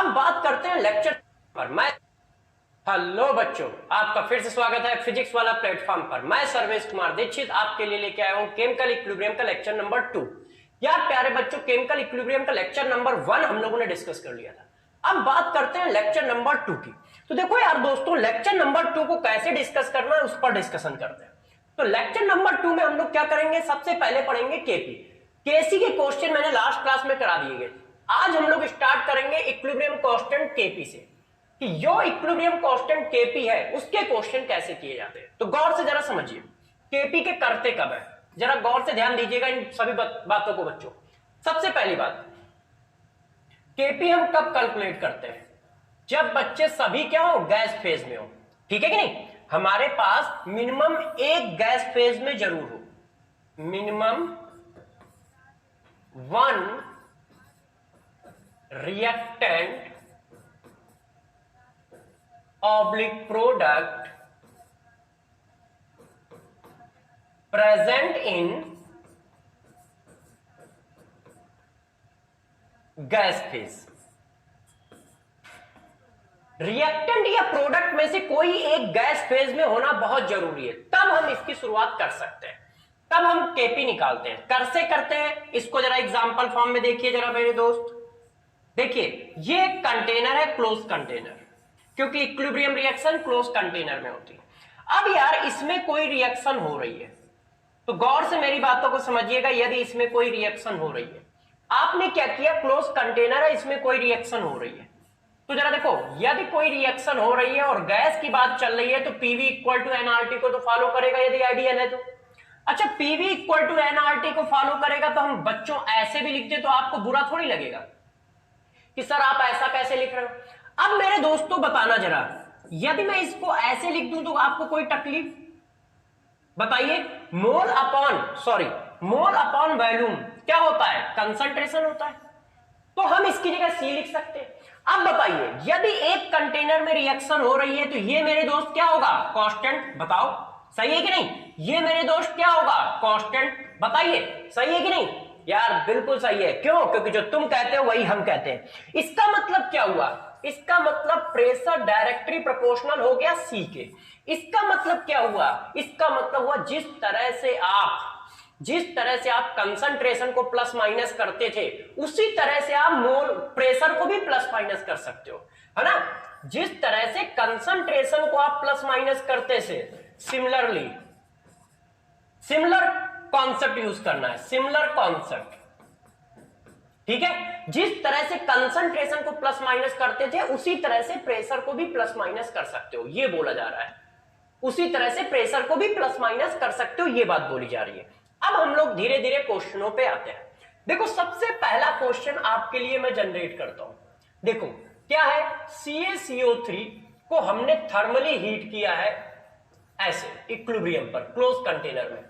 अब बात करते हैं लेक्चर पर। मैं हेलो बच्चों, आपका फिर से स्वागत है फिजिक्स वाला प्लेटफॉर्म पर। मैं सर्वेश कुमार दीक्षित आपके लिए लेके आया हूं केमिकल इक्विलिब्रियम का लेक्चर नंबर 2। यार प्यारे बच्चों, केमिकल इक्विलिब्रियम का लेक्चर नंबर 1 हम लोगों ने डिस्कस कर लिया था। अब बात करते हैं लेक्चर नंबर 2 की। तो देखो यार दोस्तों, लेक्चर नंबर 2 को कैसे डिस्कस करना है उस पर डिस्कशन करते हैं। तो लेक्चर नंबर 2 में हम लोग क्या करेंगे, सबसे पहले पढ़ेंगे केपी। केसी के क्वेश्चन मैंने लास्ट क्लास में करा दिए गए। आज हम लोग स्टार्ट करेंगे इक्विलिब्रियम कांस्टेंट केपी से, कि जो इक्विलिब्रियम कांस्टेंट केपी है उसके क्वेश्चन कैसे किए जाते हैं। तो गौर से जरा समझिए, केपी के करते कब है, जरा गौर से ध्यान दीजिएगा इन सभी बातों को बच्चों। सबसे पहली बात, केपी हम कब कैलकुलेट करते हैं, जब बच्चे सभी क्या हो, गैस फेज में हो। ठीक है कि नहीं, हमारे पास मिनिमम एक गैस फेज में जरूर हो, minimum 1 reactant oblique product present in gas phase. Reactant या प्रोडक्ट में से कोई एक गैस फेज में होना बहुत जरूरी है, तब हम इसकी शुरुआत कर सकते हैं, तब हम केपी निकालते हैं। कैसे करते हैं इसको जरा एग्जांपल फॉर्म में देखिए जरा मेरे दोस्त। देखिए ये एक कंटेनर है, क्लोज कंटेनर, क्योंकि इक्विलिब्रियम रिएक्शन क्लोज कंटेनर में होती है। अब यार इसमें कोई रिएक्शन हो रही है, तो गौर से मेरी बातों को समझिएगा। यदि इसमें कोई रिएक्शन हो रही है, आपने क्या किया, क्लोज कंटेनर है, इसमें कोई रिएक्शन हो रही है, तो जरा देखो, यदि कोई रिएक्शन हो रही है और गैस की बात चल रही है तो पीवी इक्वल टू एनआरटी को तो फॉलो करेगा यदि आइडियल है तो। अच्छा, पीवी इक्वल टू एनआरटी को फॉलो करेगा तो हम बच्चों ऐसे भी लिखते तो आपको बुरा थोड़ी लगेगा कि सर आप ऐसा कैसे लिख रहे हो। अब मेरे दोस्तों बताना जरा, यदि मैं इसको ऐसे लिख दूं तो आपको कोई तकलीफ बताइए। मोल अपॉन वॉल्यूम क्या होता है, कंसंट्रेशन होता है, तो हम इसकी जगह सी लिख सकते हैं। अब बताइए, यदि एक कंटेनर में रिएक्शन हो रही है तो ये मेरे दोस्त क्या होगा, कांस्टेंट। बताओ सही है कि नहीं, ये मेरे दोस्त क्या होगा, कांस्टेंट। बताइए सही है कि नहीं। यार बिल्कुल सही है, क्यों, क्योंकि जो तुम कहते हो वही हम कहते हैं। इसका मतलब क्या हुआ, इसका मतलब प्रेशर डायरेक्टली प्रोपोर्शनल हो गया सी के। इसका मतलब क्या हुआ, इसका मतलब हुआ जिस तरह से आप कंसंट्रेशन को प्लस माइनस करते थे उसी तरह से आप मोल प्रेशर को भी प्लस माइनस कर सकते हो, है ना। जिस तरह से कंसंट्रेशन को आप प्लस माइनस करते थे, सिमिलर कॉन्सेप्ट यूज करना है, सिमिलर कॉन्सेप्ट। ठीक है, जिस तरह से कंसंट्रेशन को प्लस माइनस करते थे उसी तरह से प्रेशर को भी प्लस माइनस कर सकते हो, ये बोला जा रहा है। उसी तरह से प्रेशर को भी प्लस माइनस कर सकते हो, ये बात बोली जा रही है। अब हम लोग धीरे धीरे क्वेश्चनों पे आते हैं। देखो सबसे पहला क्वेश्चन आपके लिए मैं जनरेट करता हूं। देखो क्या है, CaCO3 को हमने थर्मली हीट किया है ऐसे इक्विलिब्रियम पर क्लोज कंटेनर में,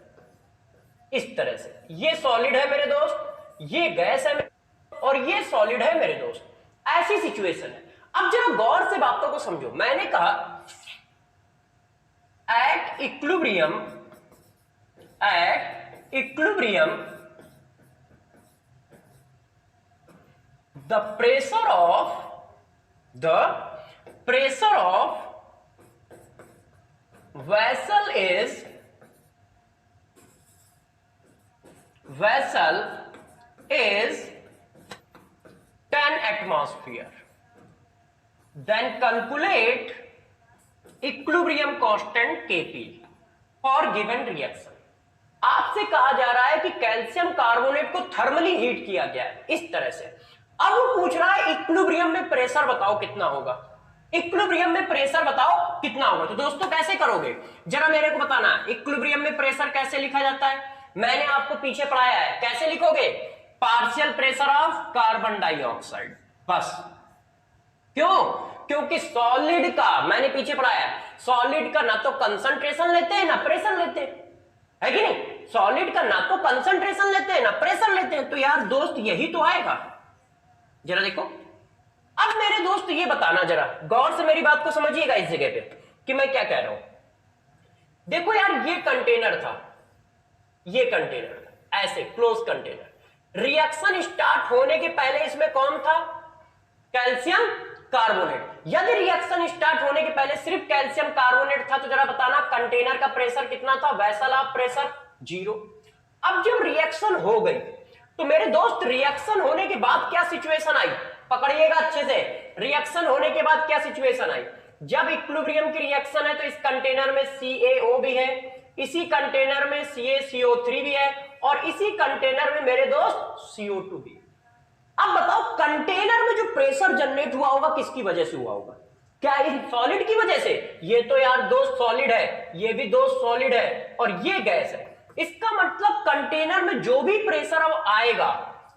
इस तरह से। ये सॉलिड है मेरे दोस्त, ये गैस है और ये सॉलिड है मेरे दोस्त, ऐसी सिचुएशन है। अब जरा गौर से बातों को समझो। मैंने कहा at equilibrium the pressure of vessel is 10 atmosphere. Then calculate equilibrium constant Kp for given reaction. आपसे कहा जा रहा है कि कैल्शियम कार्बोनेट को थर्मली हीट किया गया है इस तरह से। अब वो पूछ रहा है इक्विलिब्रियम में प्रेशर बताओ कितना होगा, इक्विलिब्रियम में प्रेशर बताओ कितना होगा। तो दोस्तों कैसे करोगे, जरा मेरे को बताना। इक्विलिब्रियम में प्रेशर कैसे लिखा जाता है, मैंने आपको पीछे पढ़ाया है। कैसे लिखोगे, partial pressure of carbon dioxide, बस। क्यों, क्योंकि सॉलिड का, मैंने पीछे पढ़ाया है, सॉलिड का ना तो कंसंट्रेशन लेते हैं ना प्रेशर लेते हैं, है कि नहीं। सॉलिड का ना तो कंसंट्रेशन लेते हैं ना प्रेशर लेते हैं, तो यार दोस्त यही तो आएगा। जरा देखो, अब मेरे दोस्त ये बताना, जरा गौर से मेरी बात को समझिएगा इस जगह पे कि मैं क्या कह रहा हूं। देखो यार, ये कंटेनर था, ये कंटेनर था ऐसे क्लोज कंटेनर। रिएक्शन स्टार्ट होने के पहले इसमें कौन था, कैल्शियम कार्बोनेट। यदि रिएक्शन स्टार्ट होने के पहले सिर्फ कैल्शियम कार्बोनेट था तो जरा बताना कंटेनर का प्रेशर कितना था, वेसल ऑफ प्रेशर 0। अब जब रिएक्शन हो गई तो मेरे दोस्त रिएक्शन होने के बाद क्या सिचुएशन आई, पकड़िएगा अच्छे से। रिएक्शन होने के बाद क्या सिचुएशन आई, जब इक्विलिब्रियम की रिएक्शन है तो इस कंटेनर में CaO भी है, इसी कंटेनर में CaCO3 भी है और इसी कंटेनर में मेरे दोस्त CO2 भी है। अब बताओ कंटेनर में जो प्रेशर जनरेट हुआ होगा किसकी वजह से हुआ होगा, क्या इस सॉलिड की वजह से? ये तो यार दोस्त सॉलिड है, ये भी दोस्त सॉलिड है और ये गैस है। इसका मतलब कंटेनर में जो भी प्रेशर अब आएगा,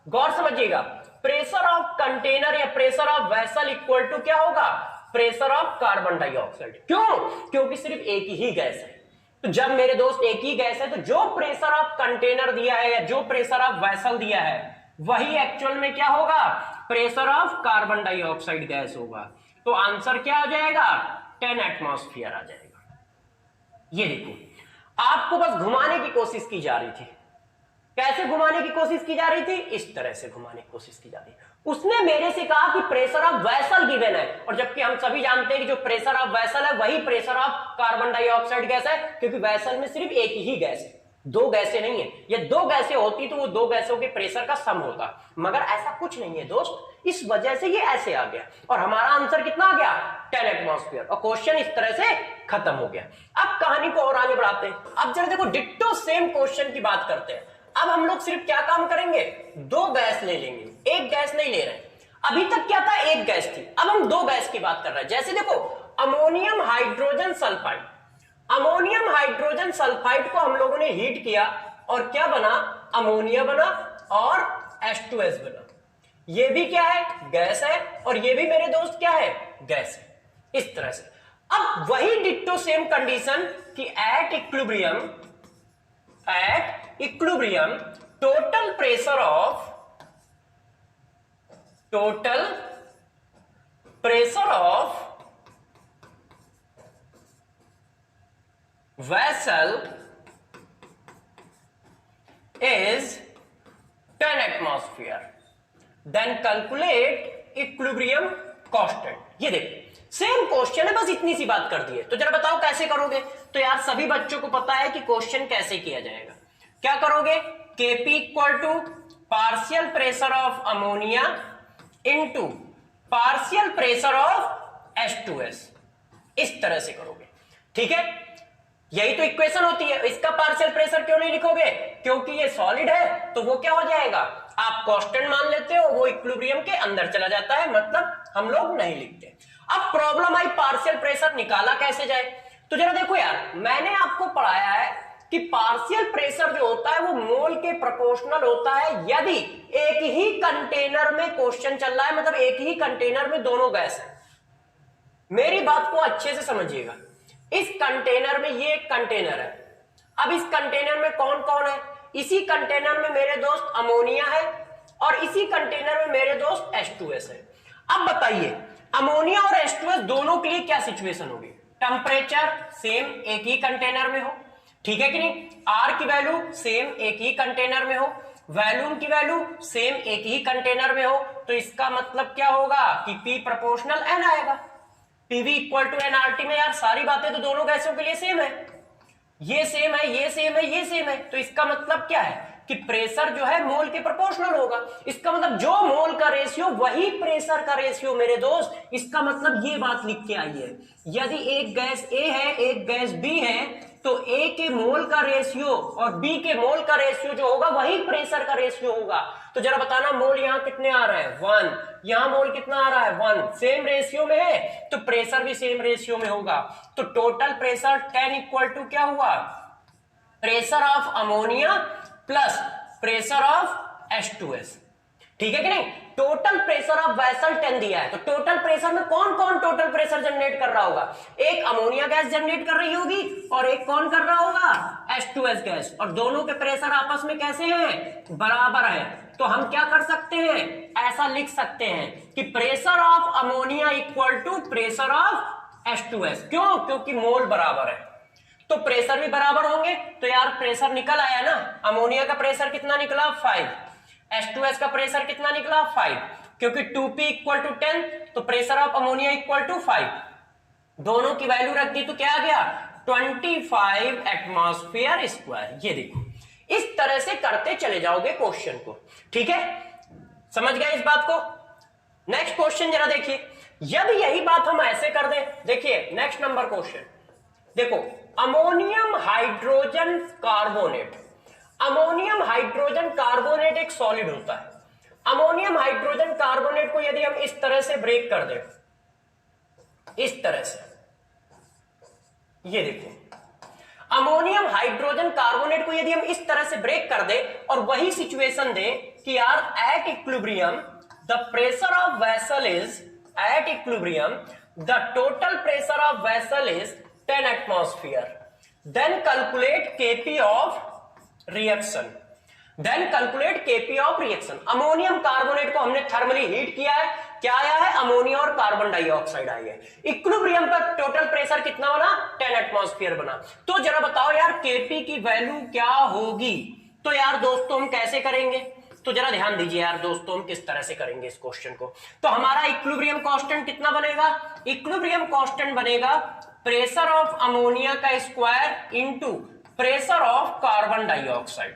गौर समझिएगा, प्रेशर ऑफ कंटेनर या pressure of vessel equal to क्या होगा, प्रेशर ऑफ कार्बन डाइऑक्साइड। क्यों? क्योंकि सिर्फ एक ही गैस है। तो जब मेरे दोस्त एक ही गैस है तो जो प्रेशर ऑफ कंटेनर दिया है या जो प्रेशर ऑफ वेसल दिया है वही एक्चुअल में क्या होगा, pressure of carbon dioxide gas होगा। तो आंसर क्या आ जाएगा, 10 एटमॉस्फेयर आ जाएगा। ये देखो आपको बस घुमाने की कोशिश की जा रही थी। कैसे घुमाने की कोशिश की जा रही थी, इस तरह से घुमाने की कोशिश की जा रही। उसने मेरे से कहा कि प्रेशर ऑफ वेसल गिवन है, और जबकि हम सभी जानते हैं कि जो प्रेशर ऑफ वेसल है वही pressure of carbon dioxide gas है, क्योंकि वेसल में सिर्फ एक ही गैस है, दो गैसें नहीं है। ये दो गैसें होती तो वो दो गैसों के प्रेशर का सम होता, मगर ऐसा कुछ नहीं है दोस्त। इस वजह से ये ऐसे आ गया और हमारा आंसर कितना आ गया, 10 एटमॉस्फेयर, और क्वेश्चन इस तरह से खत्म हो गया। अब कहानी को और आगे बढ़ाते हैं। अब जरा देखो डिट्टो सेम क्वेश्चन की बात करते हैं। अब हम लोग सिर्फ क्या काम करेंगे, दो गैस ले लेंगे, एक गैस नहीं ले रहे। अभी तक क्या था, एक गैस थी, अब हम दो गैस की बात कर रहे हैं। जैसे देखो ammonium hydrogen sulphide, ammonium hydrogen sulphide को हम लोगों ने हीट किया और क्या बना, अमोनिया बना और H2S बना। ये भी क्या है, गैस है, और ये भी मेरे दोस्त क्या है, गैस है। इस तरह से अब वही डिट्टो सेम कंडीशन कि at equilibrium total pressure of vessel is 10 atmosphere, then calculate equilibrium constant। ये देखो सेम क्वेश्चन है, बस इतनी सी बात कर दी है। तो जरा बताओ कैसे करोगे। तो यार सभी बच्चों को पता है कि क्वेश्चन कैसे किया जाएगा। क्या करोगे, Kp equal to partial pressure of ammonia into partial pressure of H2S, इस तरह से करोगे, ठीक है। यही तो इक्वेशन होती है। इसका पार्शियल प्रेशर क्यों नहीं लिखोगे, क्योंकि ये सॉलिड है तो वो क्या हो जाएगा, आप कांस्टेंट मान लेते हो, वो इक्विलिब्रियम के अंदर चला जाता है, मतलब हम लोग नहीं लिखते। अब प्रॉब्लम आई पार्शियल प्रेशर निकाला कैसे जाए। तो जरा देखो यार, मैंने आपको पढ़ाया है कि पार्शियल प्रेशर जो होता है वो मोल के प्रोपोर्शनल होता है यदि एक ही कंटेनर में क्वेश्चन चल रहा है, मतलब एक ही कंटेनर में दोनों गैस है। मेरी बात को अच्छे से समझिएगा। इस कंटेनर में ये एक कंटेनर है, अब इस कंटेनर में कौन कौन है, इसी कंटेनर में मेरे दोस्त अमोनिया है और इसी कंटेनर में मेरे दोस्त H2S है। अब बताइए अमोनिया और H2S दोनों के लिए क्या सिचुएशन होगी, टेम्परेचर सेम एक ही कंटेनर में हो, ठीक है कि नहीं, R की वैल्यू सेम एक ही कंटेनर में हो, वॉल्यूम की वैल्यू सेम एक ही कंटेनर में हो, तो इसका मतलब क्या होगा कि P प्रोपोर्शनल N आएगा। PV इक्वल टू nRT में यार सारी बातें तो दोनों गैसों के लिए सेम है, ये सेम है, ये सेम है, ये सेम है, तो इसका मतलब क्या है कि प्रेशर जो है मोल के प्रोपोर्शनल होगा। इसका मतलब जो मोल का रेशियो वही प्रेशर का रेशियो मेरे दोस्त। इसका मतलब ये बात लिख के आई है, यदि एक गैस A है एक गैस B है तो A के मोल का रेशियो और B के मोल का रेशियो जो होगा वही प्रेशर का रेशियो होगा। तो जरा बताना मोल यहां कितने आ रहे हैं, 1, यहां मोल कितना आ रहा है, 1, सेम रेशियो में है तो प्रेशर भी सेम रेशियो में होगा। तो टोटल प्रेशर 10 इक्वल टू क्या हुआ, pressure of ammonia plus pressure of H2S, ठीक है कि नहीं। टोटल प्रेशर ऑफ वेसल 10 दिया है, तो टोटल प्रेशर में कौन कौन टोटल प्रेशर जनरेट कर रहा होगा, एक अमोनिया गैस जनरेट कर रही होगी और एक कौन कर रहा होगा, H2S गैस, और दोनों के प्रेशर आपस में कैसे हैं, बराबर है। तो हम क्या कर सकते हैं, ऐसा लिख सकते हैं कि pressure of ammonia equal to pressure of H2S। क्यों, क्योंकि मोल बराबर है तो प्रेशर भी बराबर होंगे। तो यार प्रेशर निकल आया ना, अमोनिया का प्रेशर कितना निकला 5, H2S का प्रेशर कितना निकला 5, क्योंकि 2p इक्वल टू 10, तो pressure of ammonia equal to 5, दोनों की वैल्यू रख दी तो क्या आ गया 25 एटमॉस्फेयर स्क्वायर। ये देखो इस तरह से करते चले जाओगे क्वेश्चन को, ठीक है, समझ गए इस बात को। नेक्स्ट क्वेश्चन जरा देखिए, यदि यही बात हम ऐसे कर दें, देखिए नेक्स्ट नंबर क्वेश्चन देखो, ammonium hydrogen carbonate, ammonium hydrogen carbonate एक सॉलिड होता है। अमोनियम हाइड्रोजन कार्बोनेट को यदि हम इस तरह से ब्रेक कर दें, इस तरह से, ये देखो अमोनियम हाइड्रोजन कार्बोनेट को यदि हम इस तरह से ब्रेक कर दे और वही सिचुएशन दे कि यार at equilibrium the pressure of vessel is, at equilibrium the total pressure of vessel is 10 atmosphere, then calculate K P of reaction, then calculate K P of reaction. Ammonium carbonate को हमने थर्मली हीट किया है, क्या आया है अमोनिया और carbon dioxide आई है। Equilibrium पर टोटल प्रेशर कितना बना 10 एटमॉस्फेयर बना। तो जरा बताओ यार केपी की वैल्यू क्या होगी। तो यार दोस्तों हम कैसे करेंगे, तो जरा ध्यान दीजिए यार दोस्तों हम किस तरह से करेंगे इस क्वेश्चन को। तो हमारा इक्विलिब्रियम कांस्टेंट कितना बनेगा, इक्विलिब्रियम कांस्टेंट बनेगा प्रेशर ऑफ अमोनिया का square into pressure of carbon dioxide,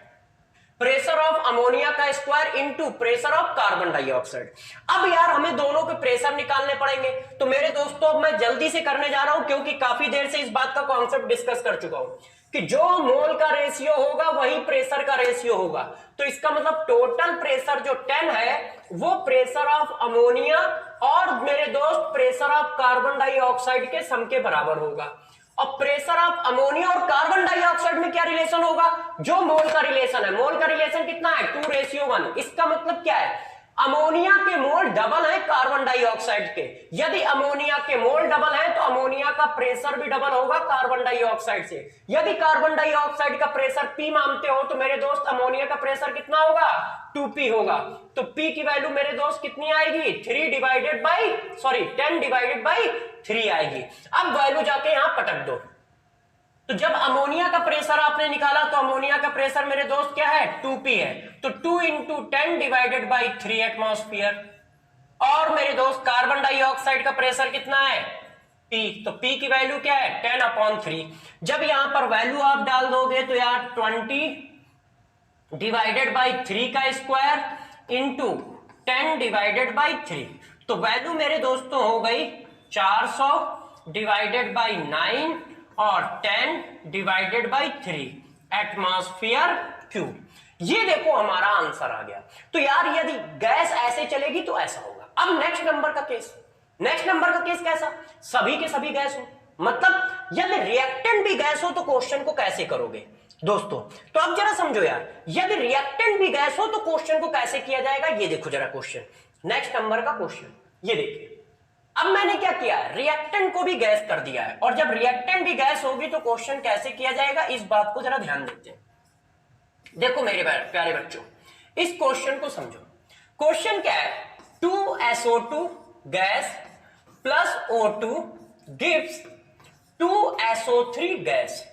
pressure of ammonia का square into pressure of carbon dioxide. अब यार हमें दोनों के प्रेशर निकालने पड़ेंगे, तो मेरे दोस्तों अब मैं जल्दी से करने जा रहा हूं क्योंकि काफी देर से इस बात का कॉन्सेप्ट डिस्कस कर चुका हूं कि जो मोल का रेशियो होगा वही प्रेशर का रेशियो होगा। तो इसका मतलब टोटल प्रेशर जो 10 है वो प्रेशर ऑफ अमोनिया और मेरे दोस्त प्रेशर ऑफ कार्बन डाइऑक्साइड के सम के बराबर होगा। और प्रेशर ऑफ अमोनिया और कार्बन डाइऑक्साइड में क्या रिलेशन होगा, जो मोल का रिलेशन है, मोल का रिलेशन कितना है 2:1। इसका मतलब क्या है अमोनिया के मोल डबल है कार्बन डाइऑक्साइड के, यदि अमोनिया के मोल डबल है तो अमोनिया का प्रेशर भी डबल होगा कार्बन डाइऑक्साइड से। यदि कार्बन डाइऑक्साइड का प्रेशर P मानते हो तो मेरे दोस्त अमोनिया का प्रेशर कितना होगा 2P होगा। तो P की वैल्यू मेरे दोस्त कितनी आएगी 10 डिवाइडेड बाई 3 आएगी। अब वैल्यू जाके यहां पटक दो, तो जब अमोनिया का प्रेशर आपने निकाला तो अमोनिया का प्रेशर मेरे दोस्त क्या है 2P है, तो 2 इंटू 10 डिवाइडेड बाई 3 एटमॉस्फेयर। और मेरे दोस्त कार्बन डाइऑक्साइड का प्रेशर कितना है P, तो P की वैल्यू क्या है 10/3। जब यहां पर वैल्यू आप डाल दोगे तो यार 20 डिवाइडेड बाई 3 का स्क्वायर इंटू 10 डिवाइडेड बाई 3, तो वैल्यू मेरे दोस्तों हो गई 400 डिवाइडेड बाई 9 और 10 डिवाइडेड बाई 3 एटमॉस्फेयर क्यूब। ये देखो हमारा आंसर आ गया। तो यार यदि गैस ऐसे चलेगी तो ऐसा होगा। अब नेक्स्ट नंबर का केस, नेक्स्ट नंबर का केस कैसा, सभी के सभी गैस हो, मतलब यदि रिएक्टेंट भी गैस हो तो क्वेश्चन को कैसे करोगे दोस्तों। तो अब जरा समझो यार, यदि रिएक्टेंट भी गैस हो तो क्वेश्चन को कैसे किया जाएगा। ये देखो जरा क्वेश्चन, नेक्स्ट नंबर का क्वेश्चन, ये देखिए अब मैंने क्या किया है रिएक्टेंट को भी गैस कर दिया है, और जब रिएक्टेंट भी गैस होगी तो क्वेश्चन कैसे किया जाएगा इस बात को जरा ध्यान देते हैं। देखो मेरे प्यारे बच्चों इस क्वेश्चन को समझो। क्वेश्चन क्या है 2SO2 gas plus O2 gives 2SO3 gas.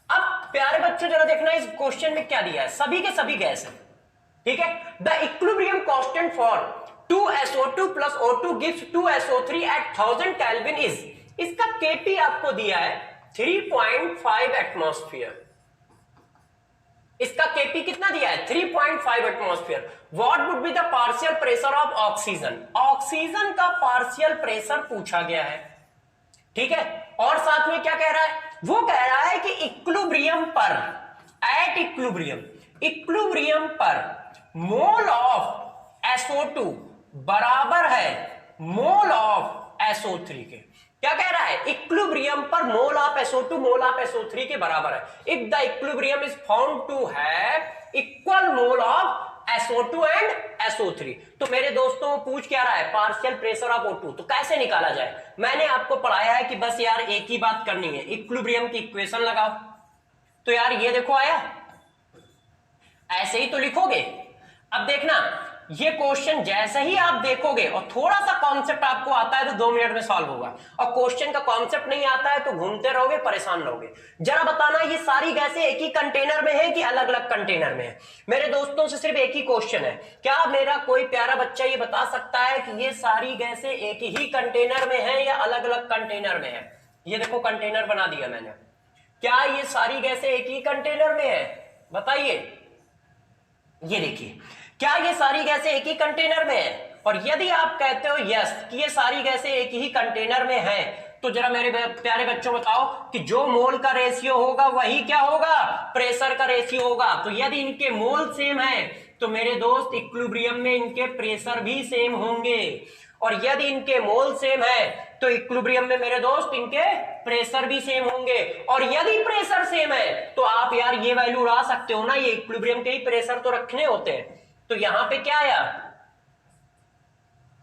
अब प्यारे बच्चों जरा देखना इस क्वेश्चन में क्या दिया है, सभी के सभी गैस है, ठीक है। The equilibrium constant for 2SO2 plus O2 gives 2SO3 at 1000 Kelvin is, इसका Kp आपको दिया है 3.5 एटमॉस्फेयर। इसका Kp कितना दिया है 3.5 atmosphere. What would be the partial pressure of oxygen, oxygen का पार्शियल प्रेशर पूछा गया है, ठीक है। और साथ में क्या कह रहा है, वो कह रहा है कि इक्विलिब्रियम पर, एट इक्विलिब्रियम, इक्विलिब्रियम पर मोल ऑफ SO2 बराबर है मोल ऑफ SO3 के। क्या कह रहा है इक्विलिब्रियम पर मोल of SO2 mole of SO3 के बराबर है। If the equilibrium is found to have equal mole of SO2 and SO3, तो मेरे दोस्तों पूछ क्या रहा है पार्शियल प्रेशर ऑफ O2, तो कैसे निकाला जाए। मैंने आपको पढ़ाया है कि बस यार एक ही बात करनी है, इक्विलिब्रियम की इक्वेशन लगाओ। तो यार ये देखो आया, ऐसे ही तो लिखोगे। अब देखना ये क्वेश्चन जैसे ही आप देखोगे और थोड़ा सा कॉन्सेप्ट आपको आता है तो 2 मिनट में सॉल्व होगा, और क्वेश्चन का कॉन्सेप्ट नहीं आता है तो घूमते रहोगे, परेशान रहोगे। जरा बताना ये सारी गैसें एक ही कंटेनर में है कि अलग अलग कंटेनर में है? मेरे दोस्तों से सिर्फ एक ही क्वेश्चन है, क्या मेरा कोई प्यारा बच्चा ये बता सकता है कि ये सारी गैसें एक ही कंटेनर में है या अलग अलग कंटेनर में है? ये देखो कंटेनर बना दिया मैंने, क्या ये सारी गैसें एक ही कंटेनर में है? बताइए। ये देखिए, क्या ये सारी गैसें एक ही कंटेनर में है? और यदि आप कहते हो यस कि ये सारी गैसें एक ही कंटेनर में हैं, तो जरा मेरे प्यारे बच्चों बताओ कि जो मोल का रेशियो होगा वही क्या होगा? प्रेशर का रेशियो होगा। तो यदि इनके मोल सेम है तो मेरे दोस्त इक्विलिब्रियम में इनके प्रेशर भी सेम होंगे, और यदि इनके मोल सेम है तो इक्विलिब्रियम में मेरे दोस्त इनके प्रेशर भी सेम होंगे। और यदि प्रेशर सेम है तो आप यार ये वैल्यू उड़ा सकते हो ना, ये इक्विलिब्रियम के ही प्रेशर तो रखने होते हैं। तो यहां पे क्या आया?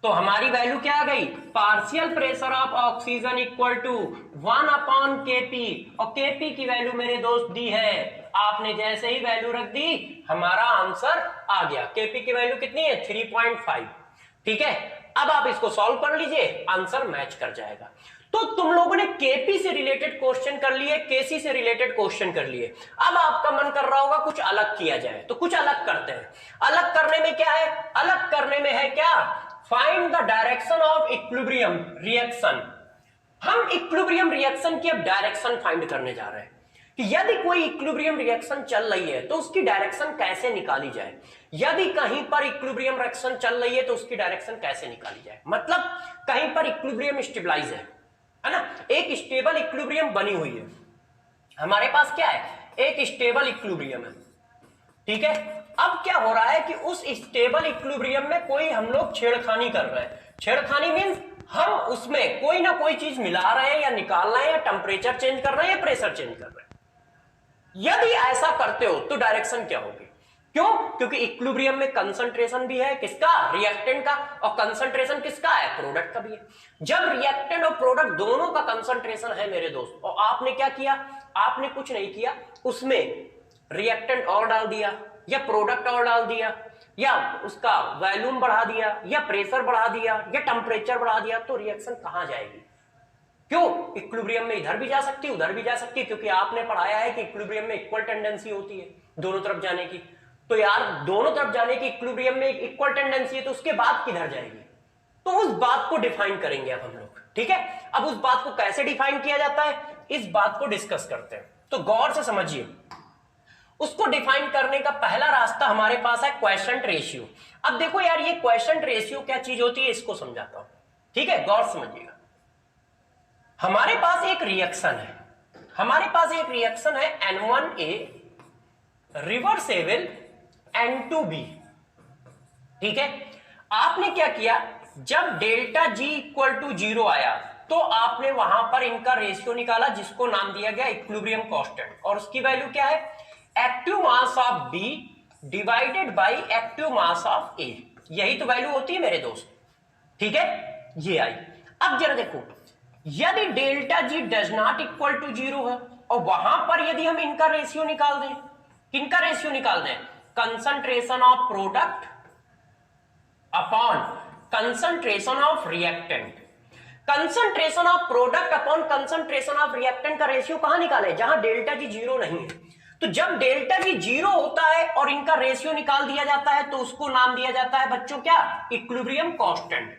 तो हमारी वैल्यू क्या आ गई? Partial pressure of oxygen equal to 1/kp, और kp की वैल्यू मेरे दोस्त दी है, आपने जैसे ही वैल्यू रख दी हमारा आंसर आ गया। kp की वैल्यू कितनी है? 3.5। ठीक है, अब आप इसको सॉल्व कर लीजिए, आंसर मैच कर जाएगा। तो तुम लोगों ने केपी से रिलेटेड क्वेश्चन कर लिए, केसी से रिलेटेड क्वेश्चन कर लिए। अब आपका मन कर रहा होगा कुछ अलग किया जाए, तो कुछ अलग करते हैं। अलग करने में क्या है? अलग करने में है क्या? Find the direction of equilibrium reaction. हम इक्विलिब्रियम रिएक्शन की अब डायरेक्शन फाइंड करने जा रहे हैं कि यदि कोई इक्विलिब्रियम रिएक्शन चल रही है तो उसकी डायरेक्शन कैसे निकाली जाए। यदि कहीं पर इक्विलिब्रियम रिएक्शन चल रही है तो उसकी डायरेक्शन कैसे निकाली जाए। मतलब कहीं पर इक्विलिब्रियम स्टेबलाइज है ना, एक स्टेबल इक्विलिब्रियम बनी हुई है। हमारे पास क्या है? एक स्टेबल इक्विलिब्रियम है। ठीक है, अब क्या हो रहा है कि उस स्टेबल इक्विलिब्रियम में कोई हम लोग छेड़खानी कर रहे हैं। छेड़खानी मींस हम उसमें कोई ना कोई चीज मिला रहे हैं या निकाल रहे हैं, या टेम्परेचर चेंज कर रहे हैं या प्रेशर चेंज कर रहे हैं। यदि ऐसा करते हो तो डायरेक्शन क्या होगी? क्यों? क्योंकि इक्विलिब्रियम में कंसंट्रेशन भी है किसका? रिएक्टेंट का, और कंसंट्रेशन किसका है? प्रोडक्ट का भी है। जब रिएक्टेंट और प्रोडक्ट दोनों का कंसंट्रेशन है मेरे दोस्त, और आपने क्या किया? आपने कुछ नहीं किया, उसमें रिएक्टेंट और डाल दिया या प्रोडक्ट और डाल दिया या उसका वॉल्यूम बढ़ा दिया या प्रेशर बढ़ा दिया या टेम्परेचर बढ़ा दिया, तो रिएक्शन कहां जाएगी? क्यों? इक्विलिब्रियम में इधर भी जा सकती है उधर भी जा सकती है, क्योंकि आपने पढ़ाया है कि इक्विलिब्रियम में इक्वल टेंडेंसी होती है दोनों तरफ जाने की। तो यार दोनों तरफ जाने की इक्विलिब्रियम में इक्वल टेंडेंसी है, तो उसके बाद किधर जाएगी? तो उस बात को डिफाइन करेंगे अब हम लोग। ठीक है, अब उस बात को कैसे डिफाइन किया जाता है इस बात को डिस्कस करते हैं। तो गौर से समझिए, उसको डिफाइन करने का पहला रास्ता हमारे पास है क्वेशंट रेशियो। अब देखो यार, ये क्वेशंट रेशियो क्या चीज होती है इसको समझाता हूं। ठीक है, गौर समझिएगा। हमारे पास एक रिएक्शन है, हमारे पास एक रिएक्शन है N1A रिवर्सेबल N2B। ठीक है, आपने क्या किया? जब डेल्टा G इक्वल टू 0 आया तो आपने वहां पर इनका रेशियो निकाला, जिसको नाम दिया गया इक्विलिब्रियम कांस्टेंट, और उसकी वैल्यू क्या है? Active mass of B divided by active mass of A। यही तो वैल्यू होती है मेरे दोस्त। ठीक है, ये आई। अब जरा देखो, यदि delta G does not equal to 0 है, और वहां पर यदि हम इनका रेशियो निकाल दें, किनका रेशियो निकाल दें? Concentration of product upon concentration of reactant. Concentration of product upon concentration of reactant का रेशियो कहां निकाले? जहां डेल्टा G 0 नहीं है। तो जब डेल्टा G 0 होता है और इनका रेशियो निकाल दिया जाता है तो उसको नाम दिया जाता है बच्चों क्या? Equilibrium constant.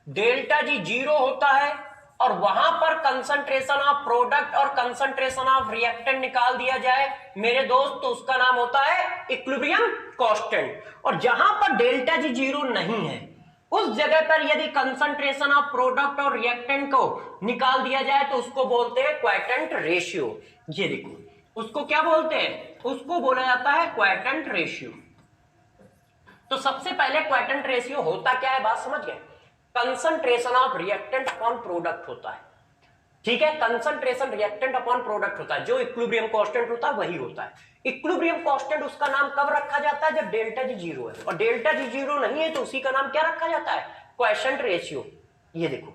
डेल्टा G 0 होता है और वहां पर कंसंट्रेशन ऑफ प्रोडक्ट और कंसंट्रेशन ऑफ रिएक्टेंट निकाल दिया जाए मेरे दोस्त, तो उसका नाम होता है इक्विलिब्रियम कांस्टेंट। और जहां पर डेल्टा G 0 नहीं है उस जगह पर यदि कंसंट्रेशन ऑफ प्रोडक्ट और रिएक्टेंट को निकाल दिया जाए तो उसको बोलते हैं क्वाइटेंट रेशियो। ये देखो, उसको क्या बोलते हैं? उसको बोला जाता है क्वाइटेंट रेशियो। तो सबसे पहले क्वाइटेंट रेशियो होता क्या है, बात समझ गए? Concentration of reactant upon product होता है। ठीक है, कंसंट्रेशन रिएक्टेंट अपॉन प्रोडक्ट होता है, जो इक्विलिब्रियम कांस्टेंट होता है वही होता है। इक्विलिब्रियम कांस्टेंट उसका नाम कब रखा जाता है? जब डेल्टा G 0 है, और डेल्टा G 0 नहीं है तो उसी का नाम क्या रखा जाता है? Quotient ratio. ये देखो,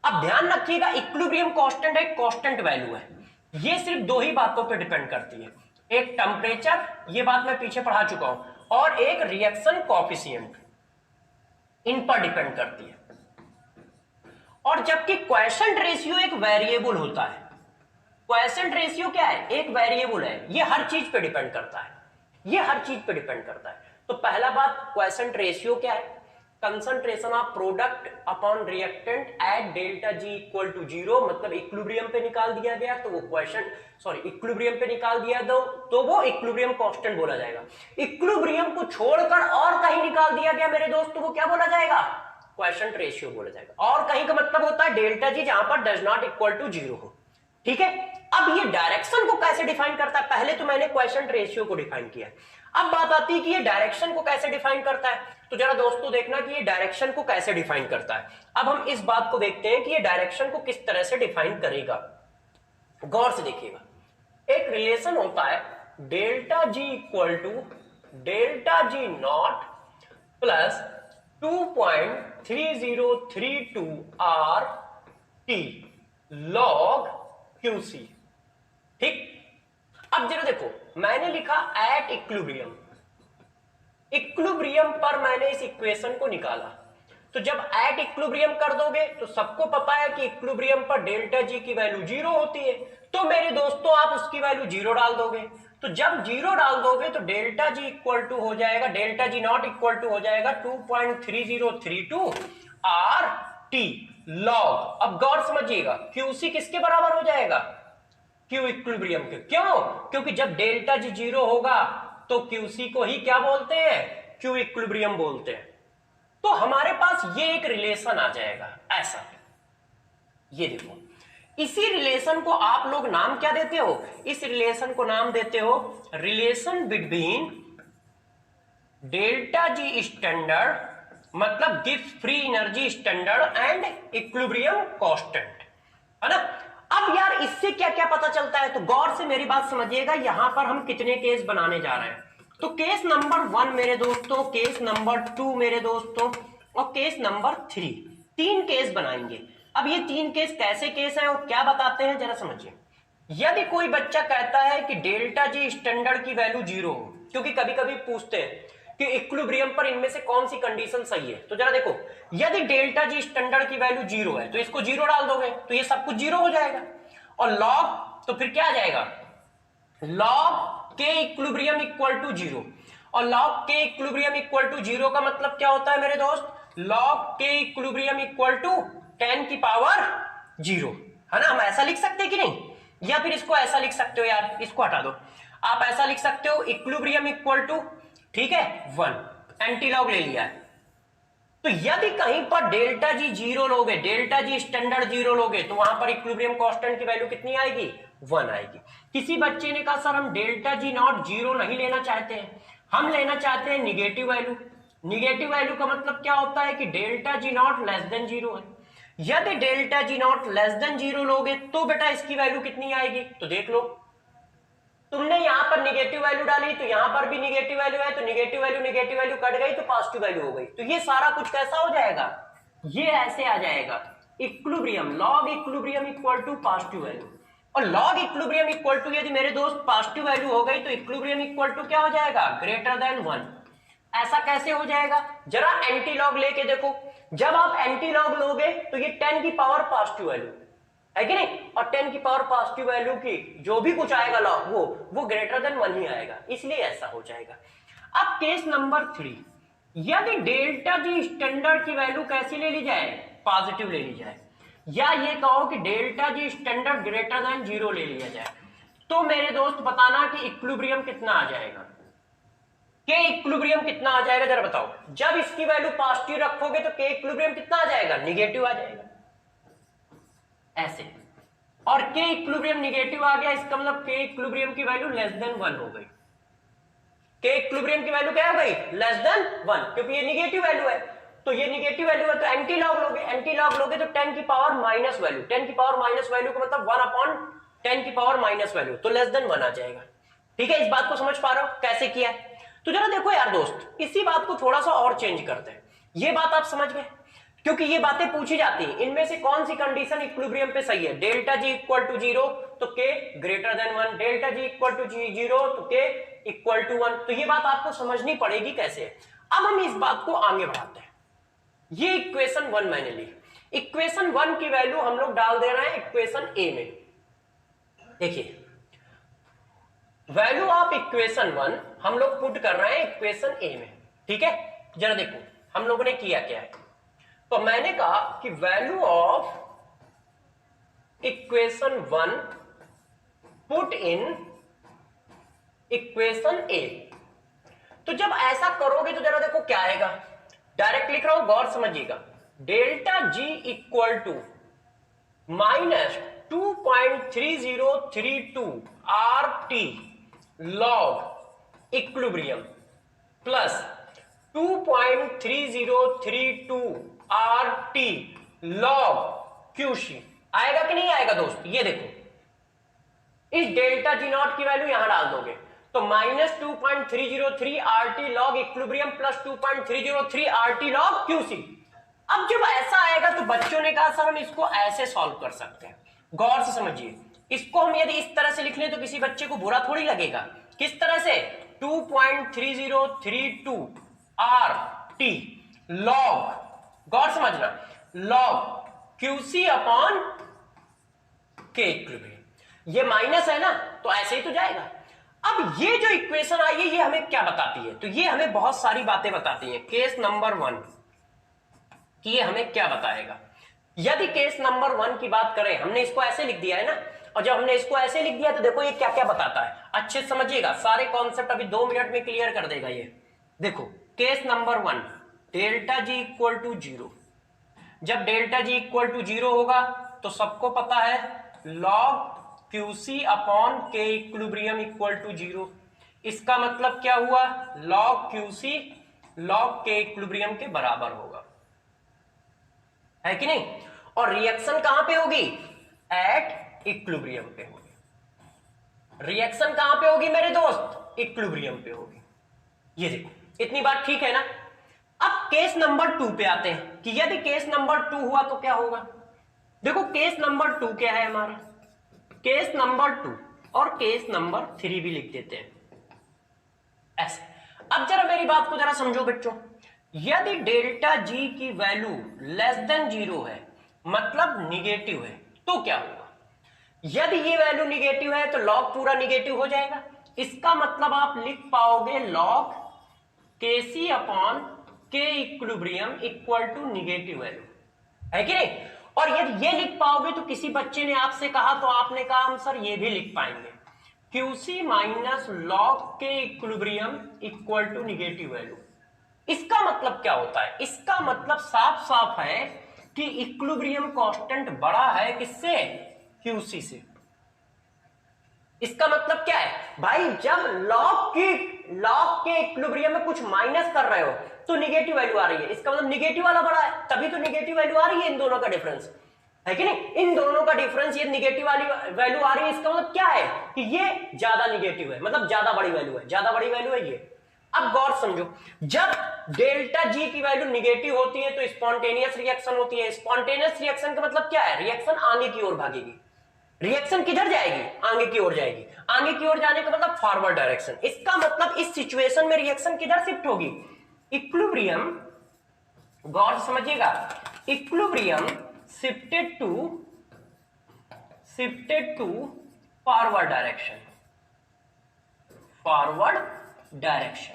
अब ध्यान रखिएगा, इक्विलिब्रियम कांस्टेंट एक कांस्टेंट वैल्यू है। ये सिर्फ दो ही बातों पर डिपेंड करती है, एक टेम्परेचर, ये बात मैं पीछे पढ़ा चुका हूं, और एक रिएक्शन कोएफिशिएंट। इन पर डिपेंड करती है। और जबकि क्वेशंट रेशियो एक वेरिएबल होता है, क्वेशंट रेशियो क्या है, एक वेरिएबल है, ये हर चीज पे डिपेंड करता है, ये हर चीज पे डिपेंड करता है। तो पहला बात, क्वेशंट रेशियो क्या है, concentration of product upon reactant at delta G equal to 0, मतलब इक्विलिब्रियम पे निकाल दिया गया तो वो क्वेश्चन इक्विलिब्रियम पे निकाल दिया तो वो इक्विलिब्रियम कांस्टेंट बोला जाएगा। इक्विलिब्रियम को छोड़कर और कहीं निकाल दिया गया मेरे दोस्त तो वो क्या बोला जाएगा, क्वेशंट रेशियो बोला जाएगा। और कहीं का मतलब होता है डेल्टा जी जहां पर डज नॉट इक्वल टू 0 हो, ठीक है। अब ये डायरेक्शन को कैसे डिफाइन करता है, पहले तो मैंने क्वेशंट रेशियो को डिफाइन किया, अब बात आती है कि ये डायरेक्शन को कैसे डिफाइन करता है। तो जरा दोस्तों देखना कि ये डायरेक्शन को कैसे डिफाइन करता है। अब हम इस बात को देखते हैं कि ये डायरेक्शन को किस तरह से डिफाइन करेगा। गौर से देखिएगा, एक रिलेशन होता है delta G equal to delta G not plus 2.3032 R T log Q C, ठीक। अब जरा देखो, मैंने लिखा एट इक्विलिब्रियम, इक्विलिब्रियम पर मैंने इस इक्वेशन को निकाला। तो जब एट इक्विलिब्रियम कर दोगे तो सबको पता है कि इक्विलिब्रियम पर डेल्टा जी की वैल्यू 0 होती है, तो मेरे दोस्तों आप उसकी वैल्यू 0 डाल दोगे। तो जब 0 डाल दोगे तो डेल्टा जी इक्वल टू हो जाएगा, delta G not equal to हो जाएगा 2.3032 आर टी लॉग। अब गौर समझिएगा, क्यूसी किसके बराबर हो जाएगा, क्यू इक्विलिब्रियम के। क्यों, क्योंकि जब डेल्टा जी 0 होगा तो क्यूसी को ही क्या बोलते हैं, क्यू इक्विलिब्रियम बोलते हैं। तो हमारे पास ये एक रिलेशन आ जाएगा ऐसा, ये देखो, इसी रिलेशन को आप लोग नाम क्या देते हो, इस रिलेशन को नाम देते हो relation between delta G standard, मतलब Gibbs free energy standard and equilibrium constant, है ना। अब यार इससे क्या क्या पता चलता है, तो गौर से मेरी बात समझिएगा, यहां पर हम कितने केस बनाने जा रहे हैं। तो केस नंबर 1 मेरे दोस्तों, केस नंबर 2 मेरे दोस्तों, और केस नंबर 3, 3 केस बनाएंगे। अब ये 3 केस कैसे केस है और क्या बताते हैं जरा समझिए। यदि कोई बच्चा कहता है कि डेल्टा जी स्टैंडर्ड की वैल्यू 0 हो, क्योंकि कभी कभी पूछते हैं कि इक्विलिब्रियम पर इनमें से कौन सी कंडीशन सही है, तो जरा देखो, यदि डेल्टा जी स्टैंडर्ड की वैल्यू 0 है तो इसको 0 डाल दोगे तो ये सब कुछ 0 हो जाएगा, और लॉग तो फिर क्या आ जाएगा, log K equilibrium equal to 0, और log K equilibrium equal to 0 का मतलब क्या होता है मेरे दोस्त, log K equilibrium equal to 10 की पावर 0, है ना। हम ऐसा लिख सकते हैं कि नहीं, या फिर इसको ऐसा लिख सकते हो, यार इसको हटा दो, आप ऐसा लिख सकते हो इक्विलिब्रियम इक्वल टू, ठीक है, 1, एंटी लॉग ले लिया है। तो यदि कहीं पर डेल्टा जी 0 लोगे, डेल्टा जी स्टैंडर्ड 0 लोगे, तो वहां पर इक्विलिब्रियम कांस्टेंट की वैल्यू कितनी आएगी, 1 आएगी। किसी बच्चे ने कहा सर हम डेल्टा जी नॉट 0 नहीं लेना चाहते हैं, हम लेना चाहते हैं निगेटिव वैल्यू। निगेटिव वैल्यू का मतलब क्या होता है कि delta G not less than 0 है। यदि delta G not less than 0 लोगे तो बेटा इसकी वैल्यू कितनी आएगी, तो देख लो, तुमने यहां पर निगेटिव वैल्यू डाली तो यहां पर भी निगेटिव वैल्यू है, तो निगेटिव वैल्यू कट गई तो पॉजिटिव वैल्यू हो गई। तो ये सारा कुछ कैसा हो जाएगा, ये ऐसे आ जाएगा, equilibrium, log equilibrium equal to positive value, और लॉग इक्विलिब्रियम इक्वल टू यदि मेरे दोस्त पॉजिटिव वैल्यू हो गई तो इक्विलिब्रियम इक्वल टू क्या हो जाएगा, ग्रेटर देन 1। ऐसा कैसे हो जाएगा, जरा एंटी लॉग लेके देखो, जब आप एंटी लॉग लोगे तो ये 10 की पावर पॉजिटिव वैल्यू है कि नहीं, और 10 की पावर पॉजिटिव वैल्यू की जो भी कुछ आएगा लॉग वो ग्रेटर देन 1 ही आएगा, इसलिए ऐसा हो जाएगा। अब केस नंबर 3, यदि डेल्टा जी स्टैंडर्ड की वैल्यू कैसी ले ली जाए, पॉजिटिव ले ली जाए, या ये कहो कि delta G standard greater than 0 ले लिया जाए, तो मेरे दोस्त बताना कि इक्विलिब्रियम कितना आ जाएगा, के इक्विलिब्रियम कितना आ जाएगा जरा बताओ। जब इसकी वैल्यू पॉजिटिव रखोगे तो के इक्विलिब्रियम कितना आ जाएगा, निगेटिव आ जाएगा ऐसे, और के इक्विलिब्रियम निगेटिव आ गया, इसका मतलब के इक्विलिब्रियम की वैल्यू लेस देन 1 हो गई। के इक्विलिब्रियम की वैल्यू क्या हो गई, लेस देन 1, क्योंकि ये निगेटिव वैल्यू है, तो ये निगेटिव वैल्यू है तो एंटी लॉग लोगे, एंटी लॉग लोगे तो 10 की पावर माइनस वैल्यू, 10 की पावर माइनस वैल्यू का मतलब 1 अपॉन 10 की पावर माइनस वैल्यू, तो लेस देन 1 आ जाएगा। ठीक है, इस बात को समझ पा रहे हो कैसे किया है। तो जरा देखो यार दोस्त, इसी बात को थोड़ा सा और चेंज करते हैं, ये बात आप समझ गए, क्योंकि ये बातें पूछी जाती हैं, इनमें से कौन सी कंडीशन इक्विलिब्रियम पे सही है, डेल्टा जी इक्वल टू 0 तो K greater than 1, delta G equal to 0 तो के इक्वल टू 1, तो ये बात आपको समझनी पड़ेगी कैसे। अब हम इस बात को आगे बढ़ाते हैं, ये इक्वेशन 1 मैंने ली, इक्वेशन 1 की वैल्यू हम लोग डाल दे रहे हैं इक्वेशन ए में। देखिए वैल्यू ऑफ इक्वेशन 1 हम लोग पुट कर रहे हैं इक्वेशन ए में, ठीक है। जरा देखो हम लोगों ने किया क्या है, तो मैंने कहा कि value of equation 1 put in equation A. तो जब ऐसा करोगे तो जरा देखो क्या आएगा, डायरेक्ट लिख रहा हूं, गौर समझिएगा। Delta G equal to minus 2.3032 R T log equilibrium plus 2.3032 R T log Q C. आएगा कि नहीं आएगा दोस्त? ये देखो इस डेल्टा जी नॉट की वैल्यू यहां डाल दोगे तो minus 2.303 R T log equilibrium plus 2.303 R T log Q C. अब जब ऐसा आएगा तो बच्चों ने कहा सर हम इसको ऐसे सॉल्व कर सकते हैं। गौर से समझिए, इसको हम यदि इस तरह से लिख लें तो किसी बच्चे को बुरा थोड़ी लगेगा। किस तरह से? 2.3032 आर टी लॉग, गौर समझना, log QC upon K equilibrium. ये माइनस है ना तो ऐसे ही तो जाएगा। अब ये जो इक्वेशन आई है ये हमें क्या बताती है? तो ये हमें बहुत सारी बातें बताती है। केस नंबर 1 कि ये हमें क्या बताएगा। यदि केस नंबर 1 की बात करें, हमने इसको ऐसे लिख दिया है ना, और जब हमने इसको ऐसे लिख दिया तो देखो ये क्या क्या बताता है, अच्छे समझिएगा, सारे कॉन्सेप्ट अभी 2 मिनट में क्लियर कर देगा ये। देखो case number 1, delta G equal to 0। जब डेल्टा जी इक्वल टू 0 होगा तो सबको पता है log QC upon K equilibrium equal to 0। इसका मतलब क्या हुआ? Log QC log K equilibrium के बराबर होगा, है कि नहीं? और रिएक्शन कहां पे होगी? एट इक्विलिब्रियम पे होगी। रिएक्शन कहां पे होगी मेरे दोस्त? इक्विलिब्रियम पे होगी। ये देखो इतनी बात ठीक है ना। अब केस नंबर 2 पे आते हैं कि यदि केस नंबर 2 हुआ तो क्या होगा। देखो केस नंबर 2 क्या है हमारा, केस नंबर 2 और केस नंबर 3 भी लिख देते हैं ऐसे। अब जरा मेरी बात को जरा समझो बच्चों, यदि डेल्टा जी की वैल्यू लेस देन 0 है, मतलब निगेटिव है, तो क्या होगा? यदि ये वैल्यू निगेटिव है तो लॉग पूरा निगेटिव हो जाएगा। इसका मतलब आप लिख पाओगे log K C upon K equilibrium equal to negative value, है कि नहीं? और यदि ये लिख पाओगे तो किसी बच्चे ने आपसे कहा तो आपने कहा हम सर ये भी लिख पाएंगे, Q C minus log K equilibrium equal to negative value. इसका मतलब क्या होता है? इसका मतलब साफ साफ है कि इक्विलिब्रियम कांस्टेंट बड़ा है किससे? क्यूसी से। इसका मतलब क्या है भाई? जब लॉग के इक्विलिब्रियम में कुछ माइनस कर रहे हो तो निगेटिव वैल्यू आ रही है, इसका मतलब निगेटिव वाला बड़ा है, तभी तो निगेटिव वैल्यू आ रही है। इन दोनों का डिफरेंस है कि नहीं? इन दोनों का डिफरेंस, ये निगेटिव वाली वैल्यू आ रही है, इसका मतलब क्या है कि ये ज्यादा निगेटिव है, मतलब ज्यादा बड़ी वैल्यू है, ज्यादा बड़ी वैल्यू है ये। अब गौर समझो, जब डेल्टा जी की वैल्यू निगेटिव होती है तो स्पॉन्टेनियस रिएक्शन होती है। स्पॉन्टेनियस रिएक्शन का मतलब क्या है? रिएक्शन आगे की ओर भागेगी। रिएक्शन किधर जाएगी? आगे की ओर जाएगी। आगे की ओर जाने का मतलब फॉरवर्ड डायरेक्शन। इसका मतलब इस सिचुएशन में रिएक्शन किधर शिफ्ट होगी? इक्विलिब्रियम, गौर से समझिएगा, equilibrium shifted to forward direction, forward direction,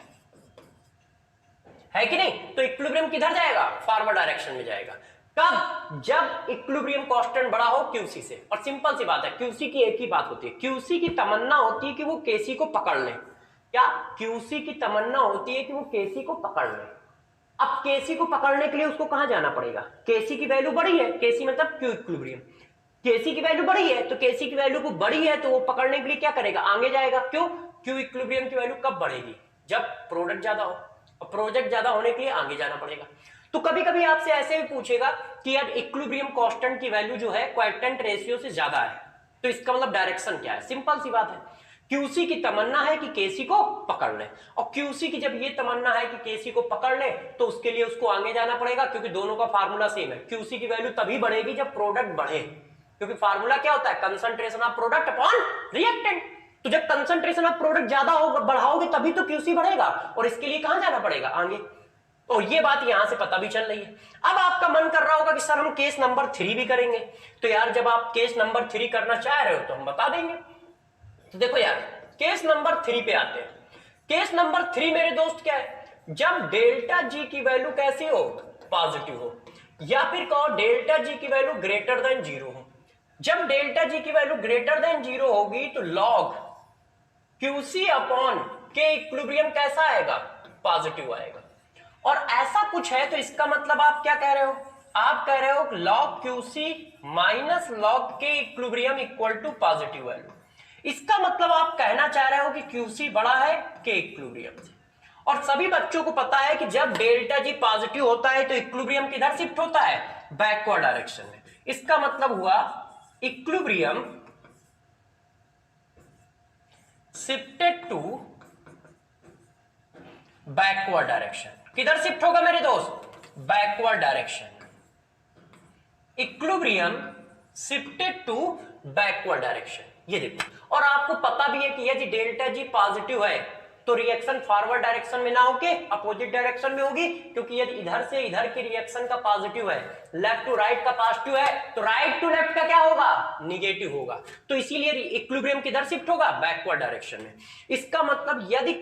है कि नहीं? तो इक्विलिब्रियम किधर जाएगा? फॉरवर्ड डायरेक्शन में जाएगा। कब? जब इक्विलिब्रियम कांस्टेंट बड़ा हो क्यूसी से। और सिंपल सी बात है, क्यूसी की एक ही बात होती है, क्यूसी की तमन्ना होती है कि वो केसी को पकड़ ले। क्या? क्यूसी की तमन्ना होती है कि वो केसी को पकड़ ले। अब केसी को पकड़ने के लिए उसको कहां जाना पड़ेगा? केसी की वैल्यू बड़ी है, केसी मतलब क्यू इक्विलिब्रियम, केसी की वैल्यू बड़ी है, तो केसी की वैल्यू को बड़ी है तो वो पकड़ने के लिए क्या करेगा? आगे जाएगा। क्यों? क्यू इक्विलिब्रियम की वैल्यू कब बढ़ेगी? जब प्रोडक्ट ज्यादा हो, और प्रोडक्ट ज्यादा होने के लिए आगे जाना पड़ेगा। तो कभी कभी आपसे ऐसे भी पूछेगा कि अब इक्विलिब्रियम कांस्टेंट की वैल्यू जो है क्वाड्रेंट रेशियो से ज्यादा है, तो इसका मतलब डायरेक्शन क्या है? सिंपल सी बात है, क्यूसी की तमन्ना है कि केसी को पकड़ ले, और क्यूसी की जब ये तमन्ना है कि केसी को पकड़ ले तो उसके लिए उसको आगे जाना पड़ेगा, क्योंकि दोनों का फार्मूला सेम है। क्यूसी की वैल्यू तभी बढ़ेगी जब प्रोडक्ट बढ़े, क्योंकि फार्मूला क्या होता है? Concentration of product upon reactant. तो जब कंसंट्रेशन ऑफ प्रोडक्ट ज्यादा हो, बढ़ाओगे तभी तो क्यूसी बढ़ेगा, और इसके लिए कहां जाना पड़ेगा? आगे। और ये बात यहां से पता भी चल रही है। अब आपका मन कर रहा होगा कि सर हम केस नंबर 3 भी करेंगे, तो यार जब आप केस नंबर 3 करना चाह रहे हो तो हम बता देंगे। तो देखो यार केस नंबर 3 पे आते हैं। केस नंबर 3 मेरे दोस्त क्या है, जब डेल्टा जी की वैल्यू कैसी हो, पॉजिटिव हो, या फिर कहो डेल्टा जी की वैल्यू ग्रेटर देन 0 हो। जब डेल्टा जी की वैल्यू ग्रेटर देन 0 होगी तो log QC upon K equilibrium कैसा आएगा, पॉजिटिव आएगा। और ऐसा कुछ है तो इसका मतलब आप क्या कह रहे हो, आप कह रहे हो log Q C minus log K equilibrium equal to positive value. इसका मतलब आप कहना चाह रहे हो कि क्यूसी बड़ा है के इक्विलिब्रियम से। और सभी बच्चों को पता है कि जब डेल्टा जी पॉजिटिव होता है तो इक्विलिब्रियम किधर शिफ्ट होता है, बैकवर्ड डायरेक्शन में। इसका मतलब हुआ equilibrium shifted to backward direction. किधर शिफ्ट होगा मेरे दोस्त, backward direction. Equilibrium shifted to backward direction, ये देखो। और आपको पता भी है कि यदि डेल्टा जी पॉजिटिव है तो रिएक्शन फॉरवर्ड डायरेक्शन में ना होके अपोजिट डायरेक्शन में होगी, क्योंकि यदि इधर से इधर की रिएक्शन का पॉजिटिव है, लेफ्ट टू राइट का पॉजिटिव है, तो राइट टू लेफ्ट का क्या होगा, निगेटिव होगा। तो इसीलिए इक्विलिब्रियम किधर शिफ्ट होगा, बैकवर्ड डायरेक्शन में। इसका मतलब यदि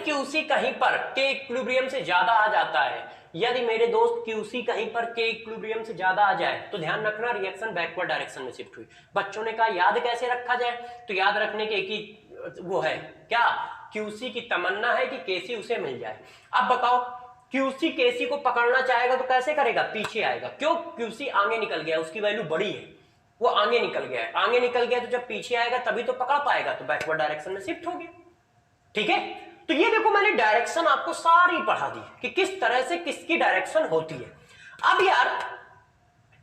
क्यूसी कहीं पर के इक्विलिब्रियम से ज्यादा आ जाता है, यदि मेरे दोस्त क्यूसी कहीं पर के इक्विलिब्रियम से ज्यादा आ जाए तो ध्यान रखना रिएक्शन बैकवर्ड डायरेक्शन में शिफ्ट हुई। बच्चों ने कहा याद कैसे रखा जाए, तो याद रखने के एक ही वो है क्या, क्यूसी की तमन्ना है कि केसी उसे मिल जाए। अब बताओ क्यूसी केसी को पकड़ना चाहेगा तो कैसे करेगा, पीछे आएगा। क्यों, क्यूसी आगे निकल गया, उसकी वैल्यू बड़ी है, वो आगे निकल गया है। आगे निकल गया तो जब पीछे आएगा तभी तो पकड़ पाएगा, तो बैकवर्ड डायरेक्शन में शिफ्ट हो गया। ठीक है, तो ये देखो मैंने डायरेक्शन आपको सारी पढ़ा दी कि किस तरह से किसकी डायरेक्शन होती है। अब यार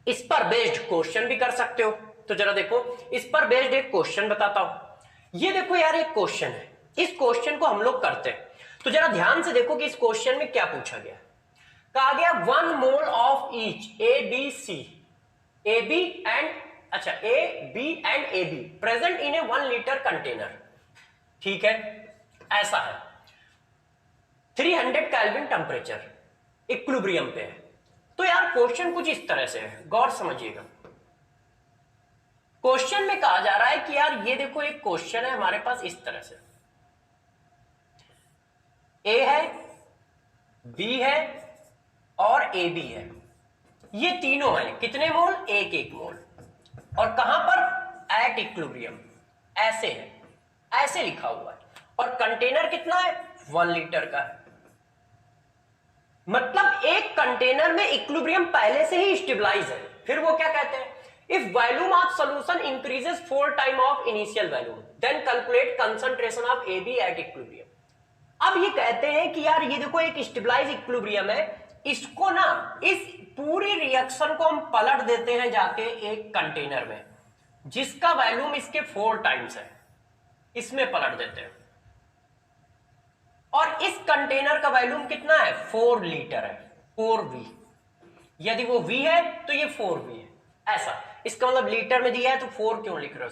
इस पर बेस्ड क्वेश्चन भी कर सकते हो, तो जरा देखो इस पर बेस्ड एक क्वेश्चन बताता हूं। ये देखो यार एक क्वेश्चन है, इस क्वेश्चन को हम लोग करते हैं, तो जरा ध्यान से देखो कि इस क्वेश्चन में क्या पूछा गया। कहा गया 1 mole of each A B C, A B and अच्छा A B and A B present in a 1 litre container. ठीक है, ऐसा है 300 केल्विन टेम्परेचर इक्विलिब्रियम पे है। तो यार क्वेश्चन कुछ इस तरह से है, गौर समझिएगा। क्वेश्चन में कहा जा रहा है कि यार ये देखो एक क्वेश्चन है हमारे पास इस तरह से, ए है, बी है और ए बी है। ये तीनों हैं कितने मोल, एक मोल, और कहां पर, एट इक्विलिब्रियम, ऐसे है, ऐसे लिखा हुआ है। और कंटेनर कितना है, 1 लीटर का है। मतलब एक कंटेनर में इक्विलिब्रियम पहले से ही स्टेबलाइज है। फिर वो क्या कहते हैं, if volume of solution increases 4 time of initial volume then calculate concentration of A B at equilibrium. अब ये कहते हैं कि यार ये देखो एक स्टेबलाइज इक्विलिब्रियम है, इसको ना इस पूरी रिएक्शन को हम पलट देते हैं जाके एक कंटेनर में जिसका वॉल्यूम इसके 4 टाइम्स है, इसमें पलट देते हैं। और इस कंटेनर का वॉल्यूम कितना है, 4 लीटर है, 4V। यदि वो V है तो ये 4V है, ऐसा। इसका मतलब लीटर में दिया है तो 4 क्यों लिख रहे हो,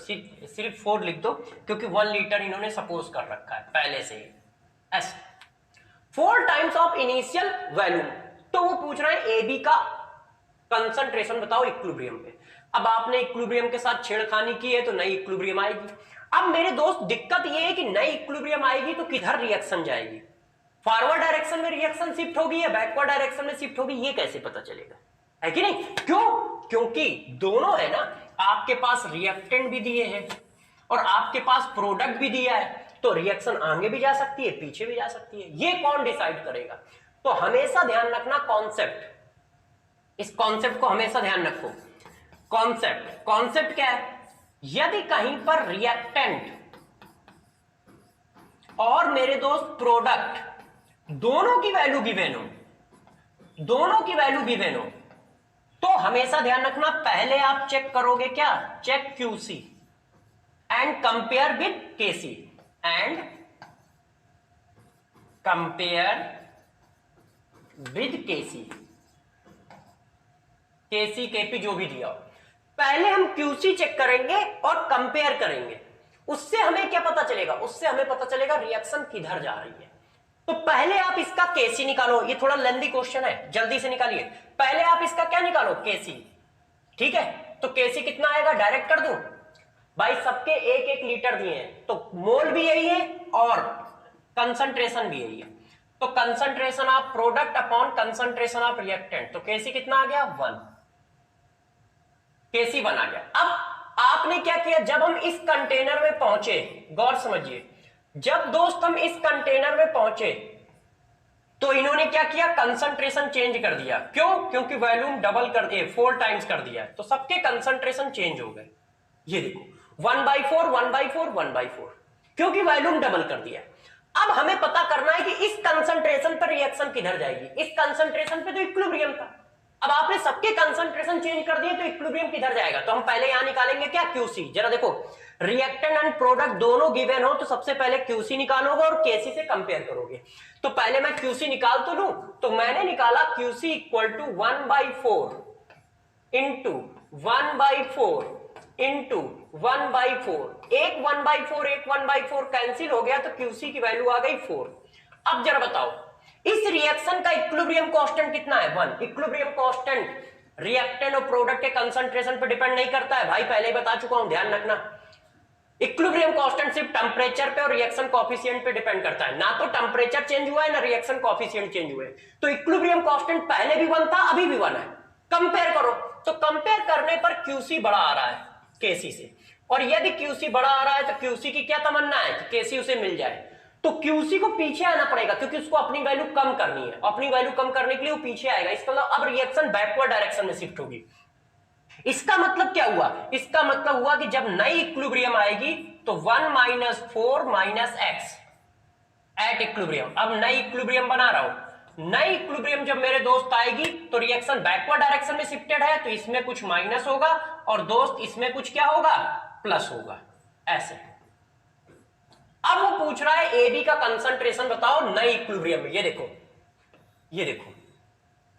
सिर्फ 4 लिख दो, क्योंकि 1 लीटर इन्होंने सपोज कर रखा है पहले से ही, ऐसा। 4 टाइम्स ऑफ इनिशियल वॉल्यूम। तो वो पूछ रहे हैं AB का कंसंट्रेशन बताओ इक्विलिब्रियम पे। अब आपने इक्विलिब्रियम के साथ छेड़खानी की है तो नई इक्विलिब्रियम आएगी। अब मेरे दोस्त दिक्कत ये है कि नई इक्विलिब्रियम आएगी तो किधर रिएक्शन जाएगी, फॉरवर्ड डायरेक्शन में रिएक्शन शिफ्ट होगी या बैकवर्ड डायरेक्शन में शिफ्ट होगी, ये कैसे पता चलेगा, है कि नहीं। क्यों, क्योंकि दोनों है ना, आपके पास रिएक्टेंट भी दिए हैं और आपके पास प्रोडक्ट भी दिया है, तो रिएक्शन आगे भी जा सकती है पीछे भी जा सकती है। ये कौन डिसाइड करेगा, तो हमेशा ध्यान रखना कॉन्सेप्ट, इस कॉन्सेप्ट को हमेशा ध्यान रखो। कॉन्सेप्ट क्या है, यदि कहीं पर रिएक्टेंट और मेरे दोस्त प्रोडक्ट दोनों की वैल्यू गिवन हो, तो हमेशा ध्यान रखना पहले आप चेक करोगे क्या, check Q C and compare with K C, and compare with K C K P जो भी दिया हो। पहले हम क्यूसी चेक करेंगे और कंपेयर करेंगे, उससे हमें क्या पता चलेगा, उससे हमें पता चलेगा रिएक्शन किधर जा रही है। तो पहले आप इसका केसी निकालो, ये थोड़ा लेंथी क्वेश्चन है, जल्दी से निकालिए। पहले आप इसका क्या निकालो, केसी। ठीक है, तो केसी कितना आएगा, डायरेक्ट कर दूं भाई, सबके 1-1 लीटर दिए हैं, तो मोल भी यही है और कंसंट्रेशन भी यही है। तो concentration of product upon concentration of reactant, तो केसी कितना आ गया, 1। केसी 1 आ गया। अब आपने क्या किया, जब हम इस कंटेनर में पहुंचे, गौर समझिए, जब दोस्त हम इस कंटेनर में पहुंचे तो इन्होंने क्या किया, कंसंट्रेशन चेंज कर दिया। क्यों, क्योंकि वॉल्यूम डबल कर दिए, 4 टाइम्स कर दिया, तो सबके कंसंट्रेशन चेंज हो गए। ये देखो 1/4 1/4 1/4, क्योंकि वॉल्यूम डबल कर दिया। अब हमें पता करना है कि इस कंसंट्रेशन पर रिएक्शन किधर जाएगी। इस कंसंट्रेशन पे तो इक्विलिब्रियम था, अब आपने सबके कंसंट्रेशन चेंज कर दिए, तो इक्विलिब्रियम किधर जाएगा। तो हम पहले यहां निकालेंगे क्या, क्यूसी। जरा देखो, रिएक्टेंट एंड प्रोडक्ट दोनों गिवन हो तो सबसे पहले क्यूसी निकालोगे और केसी से कंपेयर करोगे। तो पहले मैं क्यूसी निकाल तो लूं, तो मैंने निकाला Q C equal to 1/4 into 1/4 into 1/4, एक 1/4 कैंसिल हो गया, तो क्यूसी की वैल्यू आ गई 4। अब जरा बताओ, इस रिएक्शन का इक्विलिब्रियम कांस्टेंट कितना है, 1। इक्विलिब्रियम कांस्टेंट रिएक्टेंट और प्रोडक्ट के कंसंट्रेशन पर डिपेंड नहीं करता है भाई, पहले ही बता चुका हूं, ध्यान रखना। इक्विलिब्रियम कांस्टेंट सिर्फ टेम्परेचर पे और रिएक्शन कोएफिशिएंट पे डिपेंड करता है, ना तो टेम्परेचर चेंज हुआ है ना रिएक्शन कोएफिशिएंट चेंज हुए। तो इक्विलिब्रियम कांस्टेंट पहले भी 1 था, अभी भी 1 है। कंपेयर करो, तो कंपेयर करने पर क्यूसी बड़ा आ रहा है केसी से, और यदि क्यूसी बड़ा आ रहा है तो क्यूसी की क्या तमन्ना है कि केसी उसे मिल जाए। तो क्यूसी को पीछे आना पड़ेगा, क्योंकि उसको अपनी वैल्यू कम करनी है, अपनी वैल्यू कम करने के लिए वो पीछे आएगा। इसका मतलब अब रिएक्शन बैकवर्ड डायरेक्शन में शिफ्ट होगी। इसका मतलब क्या हुआ, इसका मतलब हुआ कि जब नई इक्विलिब्रियम आएगी तो 1 - 4 - x एट इक्विलिब्रियम। अब नई इक्विलिब्रियम बना रहा हूं, नई इक्विलिब्रियम जब मेरे दोस्त आएगी तो रिएक्शन बैकवर्ड डायरेक्शन में शिफ्टेड है, तो इसमें कुछ माइनस होगा और दोस्त इसमें कुछ क्या होगा, प्लस होगा, ऐसे। अब वो पूछ रहा है ए बी का कंसंट्रेशन बताओ नई इक्विलिब्रियम में। ये देखो, ये देखो,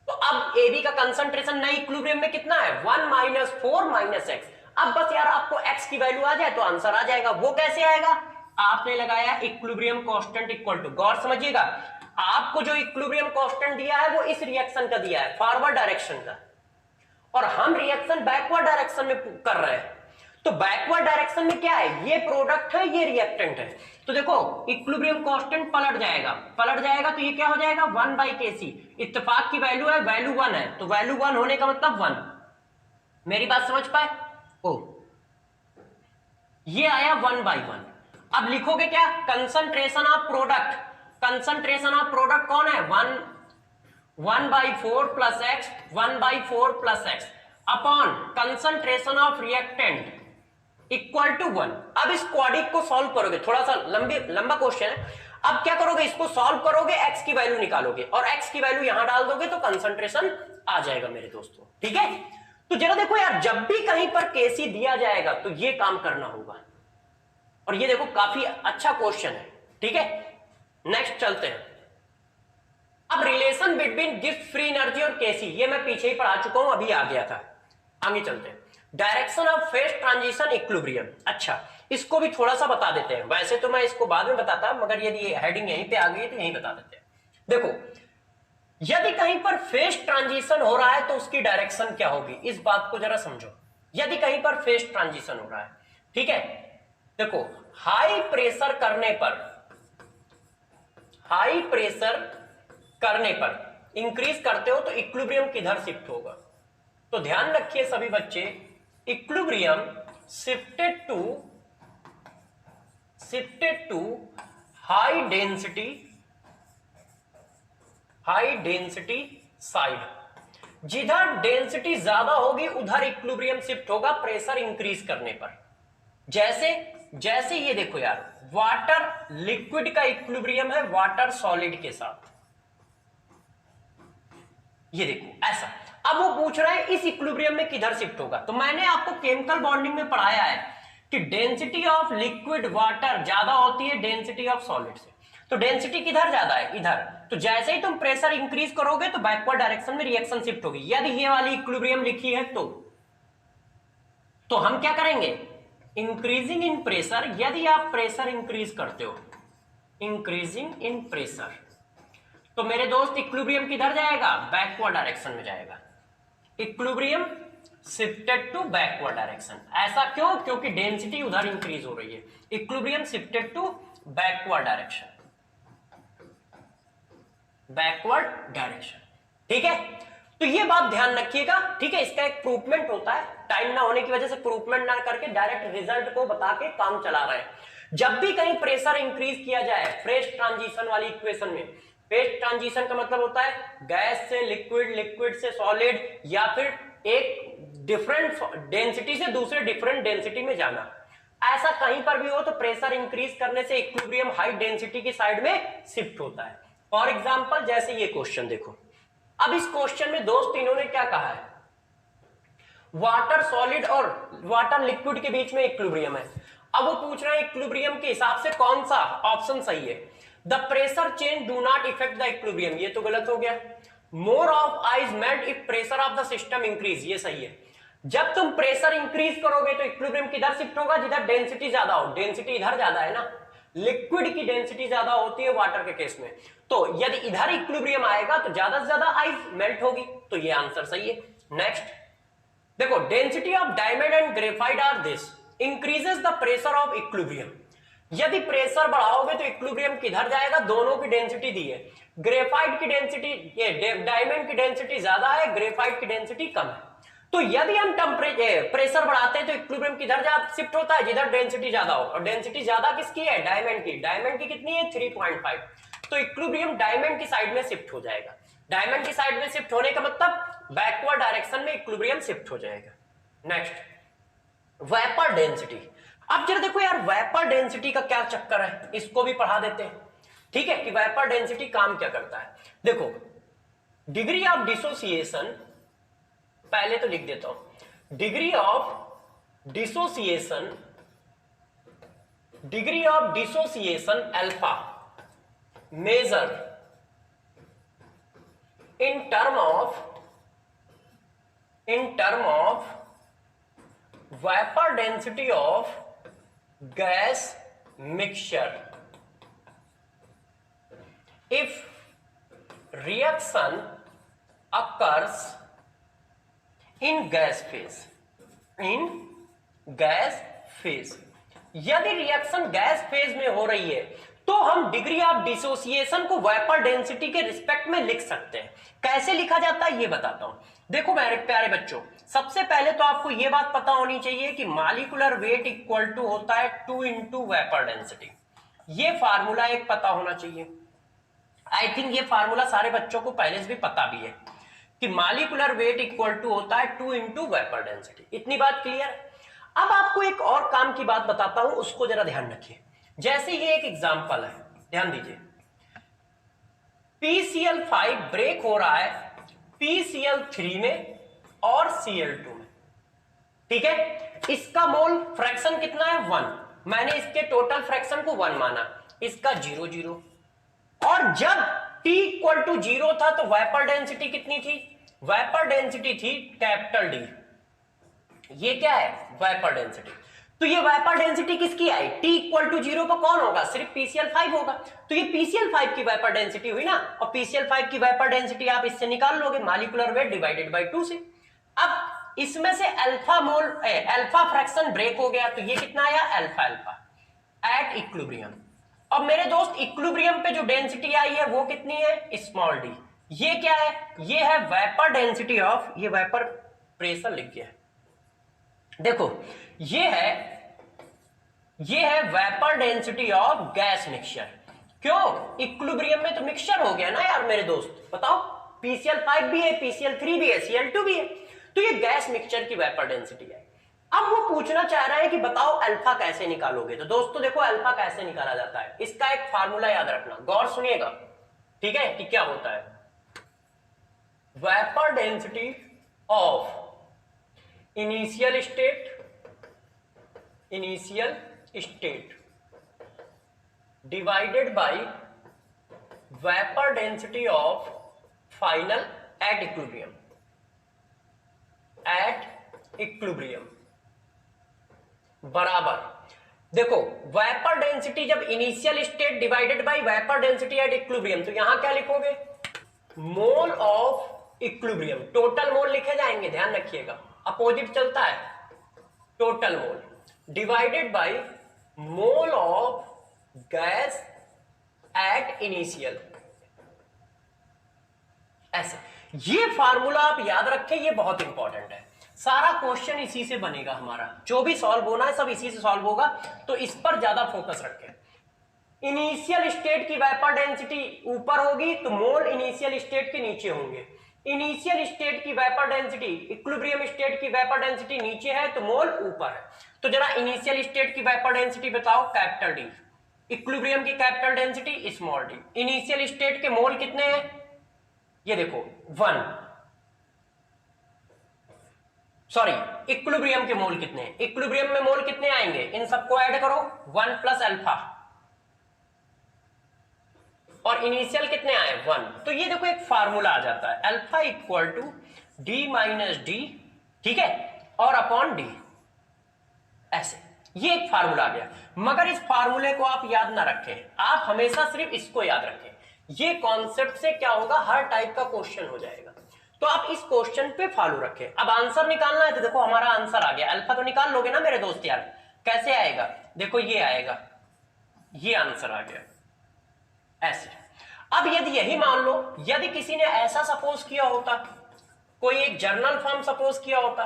तो अब ए बी का कंसंट्रेशन नई इक्विलिब्रियम में कितना है, 1 - 4 - x। अब बस यार आपको x की वैल्यू आ जाए तो आंसर आ जाएगा। वो कैसे आएगा, आपने लगाया इक्विलिब्रियम कांस्टेंट इक्वल टू, गौर समझिएगा, आपको जो इक्विलिब्रियम कांस्टेंट दिया है वो इस रिएक्शन का दिया है, फॉरवर्ड डायरेक्शन का, और हम रिएक्शन बैकवर्ड डायरेक्शन में कर रहे हैं। तो बैकवर्ड डायरेक्शन में क्या है, ये प्रोडक्ट है, ये रिएक्टेंट है। तो देखो इक्विलिब्रियम कांस्टेंट पलट जाएगा, पलट जाएगा तो ये क्या हो जाएगा, 1/kc। इत्तेफाक की वैल्यू है, वैल्यू 1 है, तो वैल्यू 1 होने का मतलब 1। मेरी बात समझ पाए, ओ ये आया 1/1। अब लिखोगे क्या, concentration of product, concentration of product कौन है, 1/4 plus x, 1/4 plus x upon concentration of reactant equal to 1। अब इस क्वाड्रिक को सॉल्व करोगे, थोड़ा सा लंबा क्वेश्चन है। अब क्या करोगे, इसको सॉल्व करोगे, x की वैल्यू निकालोगे और x की वैल्यू यहां डाल दोगे तो कंसंट्रेशन आ जाएगा मेरे दोस्तों। ठीक है, तो जरा देखो यार, जब भी कहीं पर केसी दिया जाएगा तो ये काम करना होगा, और ये देखो काफी अच्छा क्वेश्चन है। ठीक है, नेक्स्ट चलते हैं। अब relation between gift free energy और केसी, ये मैं पीछे ही पढ़ा चुका हूं, अभी आ गया था। आगे चलते हैं, direction of phase transition equilibrium. अच्छा, इसको भी थोड़ा सा बता देते हैं, वैसे तो मैं इसको बाद में बताता, मगर यदि हेडिंग यहीं पे आ गई तो यहीं बता देते हैं। देखो, यदि कहीं पर फेज ट्रांजिशन हो रहा है तो उसकी डायरेक्शन क्या होगी, इस बात को जरा समझो। यदि कहीं पर फेज ट्रांजिशन हो रहा है, ठीक है, देखो हाई प्रेशर करने पर, हाई प्रेशर करने पर इंक्रीज करते हो तो इक्विलिब्रियम किधर शिफ्ट होगा। तो ध्यान रखिए सभी बच्चे, equilibrium shifted to high density side. जिधर डेंसिटी ज्यादा होगी उधर इक्विलिब्रियम शिफ्ट होगा प्रेशर इंक्रीज करने पर। जैसे ये देखो यार, वाटर लिक्विड का इक्विलिब्रियम है वाटर सॉलिड के साथ, ये देखो ऐसा। अब वो पूछ रहा है इस इक्विलिब्रियम में किधर शिफ्ट होगा। तो मैंने आपको केमिकल बॉन्डिंग में पढ़ाया है कि डेंसिटी ऑफ लिक्विड वाटर ज्यादा होती है डेंसिटी ऑफ सॉलिड से। तो डेंसिटी किधर ज्यादा है, इधर। तो जैसे ही तुम प्रेशर इंक्रीज करोगे तो बैकवर्ड डायरेक्शन में रिएक्शन शिफ्ट होगी। यदि ये वाली इक्विलिब्रियम लिखी है तो हम क्या करेंगे, इंक्रीजिंग इन प्रेशर। यदि आप प्रेशर इंक्रीज करते हो, इंक्रीजिंग इन प्रेशर, तो मेरे दोस्त इक्विलिब्रियम किधर जाएगा, बैकवर्ड डायरेक्शन में जाएगा। Equilibrium shifted to backward direction. ऐसा क्यों, क्योंकि डेंसिटी उधर इंक्रीज हो रही है। Equilibrium shifted to backward direction, backward direction. ठीक है, तो ये बात ध्यान रखिएगा। ठीक है, इसका एक प्रूफमेंट होता है, टाइम ना होने की वजह से प्रूफमेंट ना करके डायरेक्ट रिजल्ट को बता के काम चला रहे हैं। जब भी कहीं प्रेशर इंक्रीज किया जाए फेज ट्रांजिशन वाली इक्वेशन में, फेज ट्रांजिशन का मतलब होता है गैस से लिक्विड, लिक्विड से सॉलिड, या फिर एक डिफरेंट डेंसिटी से दूसरे डिफरेंट डेंसिटी में जाना। ऐसा कहीं पर भी हो तो प्रेशर इंक्रीज करने से इक्विलिब्रियम हाई डेंसिटी की साइड में शिफ्ट होता है। फॉर एग्जांपल जैसे ये क्वेश्चन देखो, अब इस क्वेश्चन में दोस्त इन्होंने क्या कहा है, वाटर सॉलिड और वाटर लिक्विड के बीच में इक्विलिब्रियम है। अब वो पूछ रहे हैं इक्विलिब्रियम के हिसाब से कौन सा ऑप्शन सही है। The pressure change do not effect the equilibrium, ये तो गलत हो गया। More of eyes melt if pressure of the system increase, ये सही है। जब तुम प्रेशर इंक्रीज करोगे तो इक्विलिब्रियम किधर शिफ्ट होगा, जिधर डेंसिटी ज्यादा हो। डेंसिटी इधर ज्यादा है ना, लिक्विड की डेंसिटी ज्यादा होती है वाटर के केस में, तो यदि इधर इक्विलिब्रियम आएगा तो ज्यादा से ज्यादा आइस मेल्ट होगी, तो ये आंसर सही है। नेक्स्ट देखो, density of diamond and graphite are this, increases the pressure of equilibrium. यदि प्रेशर बढ़ाओगे तो इक्विलिब्रियम किधर जाएगा, दोनों की डेंसिटी दी है। ग्रेफाइट की डेंसिटी, ये डायमंड की डेंसिटी ज्यादा है, ग्रेफाइट की डेंसिटी कम है। तो यदि हम प्रेशर बढ़ाते हैं तो इक्विलिब्रियम किधर जा शिफ्ट होता है, जिधर डेंसिटी ज्यादा हो। और डेंसिटी ज्यादा किसकी है, डायमंड की। डायमंड की कितनी है, 3.5। तो इक्विलिब्रियम डायमंड की साइड में शिफ्ट हो जाएगा। डायमंड की साइड में शिफ्ट होने का मतलब बैकवर्ड डायरेक्शन में इक्विलिब्रियम शिफ्ट हो जाएगा। Next, vapour density. अब जरा देखो यार, वेपर डेंसिटी का क्या चक्कर है, इसको भी पढ़ा देते हैं। ठीक है, कि वेपर डेंसिटी काम क्या करता है। देखो, डिग्री ऑफ डिसोसिएशन, पहले तो लिख देता हूं, degree of dissociation, degree of dissociation alpha measure in term of vapor density of gas mixture if reaction occurs in gas phase, in gas phase। यदि रिएक्शन गैस फेज में हो रही है तो हम डिग्री ऑफ डिसोसिएशन को vapour density के respect में लिख सकते हैं। कैसे लिखा जाता है ये बताता हूं। देखो मेरे प्यारे बच्चों, सबसे पहले तो आपको यह बात पता होनी चाहिए कि मॉलिक्यूलर वेट इक्वल टू होता है 2 इंटू वेपर डेंसिटी। ये फार्मूला एक पता होना चाहिए। आई थिंक ये फार्मूला सारे बच्चों को पहले से भी पता भी है कि मॉलिक्यूलर वेट इक्वल टू होता है 2 इंटू वेपर डेंसिटी। इतनी बात क्लियर है। अब आपको एक और काम की बात बताता हूं, उसको जरा ध्यान रखिए। जैसे ये एक एग्जांपल है, ध्यान दीजिए। PCl5 ब्रेक हो रहा है PCl3 में और Cl2 में। ठीक है, इसका मोल फ्रैक्शन कितना है, 1। मैंने इसके टोटल फ्रैक्शन को 1 माना, इसका 0 और जब T इक्वल टू 0 था तो वेपर डेंसिटी कितनी थी, वेपर डेंसिटी थी कैपिटल D। ये क्या है, वेपर डेंसिटी। तो ये वेपर डेंसिटी किसकी आई, T इक्वल टू 0 पर कौन होगा, सिर्फ PCl5 होगा। तो ये PCl5 की वेपर डेंसिटी हुई ना, और PCl5 की वेपर डेंसिटी आप इससे निकाल लोगे मॉलिक्यूलर वेट डिवाइडेड बाय 2 से। अब इसमें से अल्फा मोल अल्फा फ्रैक्शन ब्रेक हो गया, तो ये कितना आया, अल्फा अल्फा एट इक्विलिब्रियम। अब मेरे दोस्त इक्विलिब्रियम पे जो डेंसिटी आई है वो कितनी है, स्मॉल डी। ये क्या है, ये है वेपर डेंसिटी ऑफ, ये वेपर प्रेशर लिख गया। देखो ये है vapour density of gas mixture. क्यों, इक्विलिब्रियम में तो मिक्सचर हो गया ना यार मेरे दोस्त। बताओ, PCl5 भी है, PCl3 भी है, Cl2 भी है, तो ये गैस मिक्सचर की वेपर डेंसिटी है। अब वो पूछना चाह रहा है कि बताओ अल्फा कैसे निकालोगे। तो दोस्तों देखो, अल्फा कैसे निकाला जाता है, इसका एक फार्मूला याद रखना, गौर सुनिएगा। ठीक है, कि क्या होता है, vapour density of initial state divided by vapour density of final at equilibrium बराबर। देखो वेपर डेंसिटी जब initial state divided by vapour density at equilibrium, तो यहां क्या लिखोगे, mole of equilibrium, total mole लिखे जाएंगे, ध्यान रखिएगा, अपोजिट चलता है, total mole divided by mole of gas at initial. ऐसे ये फार्मूला आप याद रखें, ये बहुत इंपॉर्टेंट है, सारा क्वेश्चन इसी से बनेगा हमारा, जो भी सॉल्व होना है सब इसी से सॉल्व होगा, तो इस पर ज्यादा फोकस रखें। इनिशियल स्टेट की वेपर डेंसिटी ऊपर होगी तो मोल इनिशियल स्टेट के नीचे होंगे, इनिशियल स्टेट की वेपर डेंसिटी, इक्विलिब्रियम स्टेट की वेपर डेंसिटी नीचे है तो मोल ऊपर है। तो जरा इनिशियल स्टेट की वेपर डेंसिटी बताओ, कैपिटल डी, इक्विलिब्रियम की capital density small D, initial state के मोल कितने हैं, ये देखो 1, सॉरी इक्विलिब्रियम के मोल कितने हैं, इक्विलिब्रियम में मोल कितने आएंगे, इन सबको ऐड करो 1 प्लस अल्फा, और इनिशियल कितने आए 1, तो ये देखो एक फार्मूला आ जाता है, alpha equal to D minus D, ठीक है, और अपॉन डी, ऐसे ये एक फार्मूला आ गया। मगर इस फार्मूले को आप याद ना रखें, आप हमेशा सिर्फ इसको याद रखें, ये कॉन्सेप्ट से क्या होगा, हर टाइप का क्वेश्चन हो जाएगा, तो आप इस क्वेश्चन पे फॉलो रखें। अब आंसर निकालना है तो देखो हमारा आंसर आ गया, अल्फा तो निकाल लोगे ना मेरे दोस्त यार, कैसे आएगा, देखो ये आएगा, ये आंसर आ गया ऐसे। अब यदि यही मान लो, यदि किसी ने ऐसा सपोज किया होता, कोई एक जर्नल फॉर्म सपोज किया होता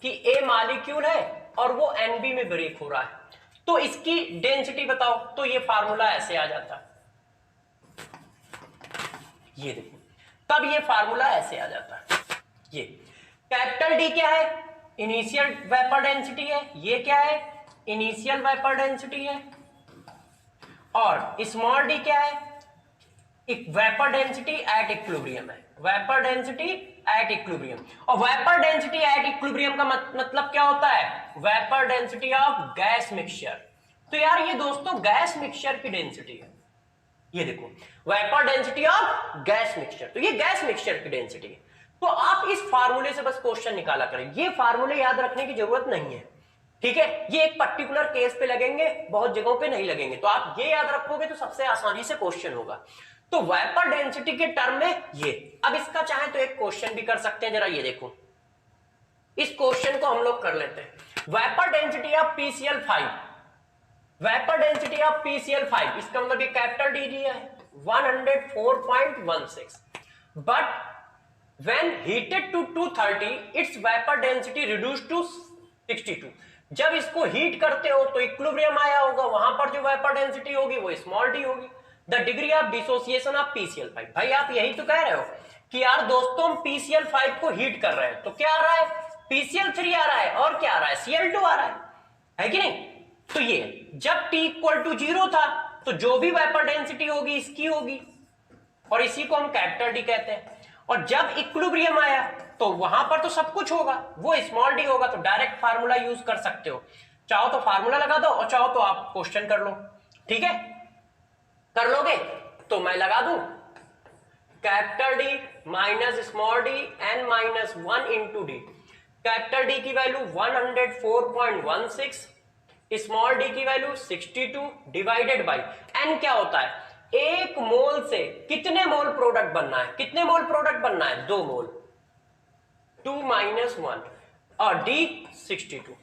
कि ए मॉलिक्यूल है और वो एनबी में ब्रेक हो रहा है, तो इसकी डेंसिटी बताओ, तो ये फार्मूला ऐसे आ जाता, ये देखो, तब ये फार्मूला ऐसे आ जाता है, ये कैपिटल डी क्या है, इनिशियल वेपर डेंसिटी है, ये क्या है, इनिशियल वेपर डेंसिटी है, और स्मॉल डी क्या है, एक वेपर डेंसिटी एट इक्विलिब्रियम है, वेपर डेंसिटी एट इक्विलिब्रियम, और वेपर डेंसिटी एट इक्विलिब्रियम का मतलब क्या होता है, vapour density of gas mixture. तो यार ये दोस्तों गैस मिक्सचर की डेंसिटी है, ये देखो vapour density of gas mixture, तो ये गैस मिक्सचर की डेंसिटी है। तो आप इस फार्मूले से बस क्वेश्चन निकाला करें, ये फार्मूले याद रखने की जरूरत नहीं है, ठीक है, ये एक पर्टिकुलर केस पे लगेंगे, बहुत जगहों पे नहीं लगेंगे, तो आप ये याद रखोगे तो सबसे आसानी से क्वेश्चन होगा। तो वेपर डेंसिटी के टर्म में ये, अब इसका चाहे तो एक क्वेश्चन भी कर सकते हैं, जरा ये देखो, इस क्वेश्चन को हम लोग कर लेते हैं, vapour density of PCl5, vapour density of PCl5, इसका मतलब ये कैपिटल डी दिया है 104.16, but when heated to 230 its vapour density reduced to 62। जब इसको हीट करते हो तो इक्विलिब्रियम आया होगा, वहां पर जो वेपर डेंसिटी होगी वो स्मॉल डी होगी। The degree of dissociation of PCl5, भाई आप यही तो कह रहे हो कि यार दोस्तों हम PCl5 को हीट कर रहे हैं, तो क्या आ रहा है, PCl3 आ रहा है, और क्या आ रहा है, Cl2 आ रहा है कि नहीं। तो ये जब T इक्वल टू 0 था तो जो भी वेपर डेंसिटी होगी इसकी होगी, और इसी को हम कैपिटल डी कहते हैं, और जब इक्विलिब्रियम आया तो वहां पर तो सब कुछ होगा, वो स्मॉल डी होगा, तो डायरेक्ट फार्मूला यूज कर सकते हो, चाहो तो फार्मूला लगा दो और चाहो तो आप क्वेश्चन कर लो, ठीक है, कर लोगे तो मैं लगा दूं capital D minus small D N minus 1 into D, capital D की वैल्यू 104.16, स्मॉल डी की वैल्यू 62 डिवाइडेड बाई एन क्या होता है, एक मोल से कितने मोल प्रोडक्ट बनना है, कितने मोल प्रोडक्ट बनना है, 2 मोल, 2 माइनस 1, और डी 62,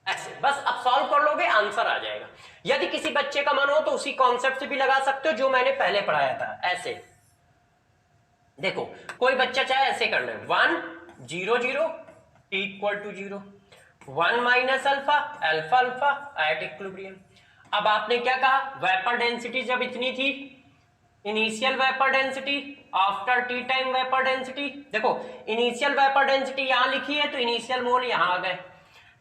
ऐसे बस अब सॉल्व कर लोगे आंसर आ जाएगा। यदि किसी बच्चे का मन हो तो उसी कॉन्सेप्ट से भी लगा सकते हो जो मैंने पहले पढ़ाया था, ऐसे देखो कोई बच्चा चाहे ऐसे कर ले, 1 0 0 T equal to 0, 1 minus alpha alpha alpha at equilibrium. अब आपने क्या कहा, वेपर डेंसिटी जब इतनी थी, initial vapour density after T time vapour density, देखो इनिशियल वेपर डेंसिटी यहां लिखी है तो इनिशियल मोल यहां आ गए,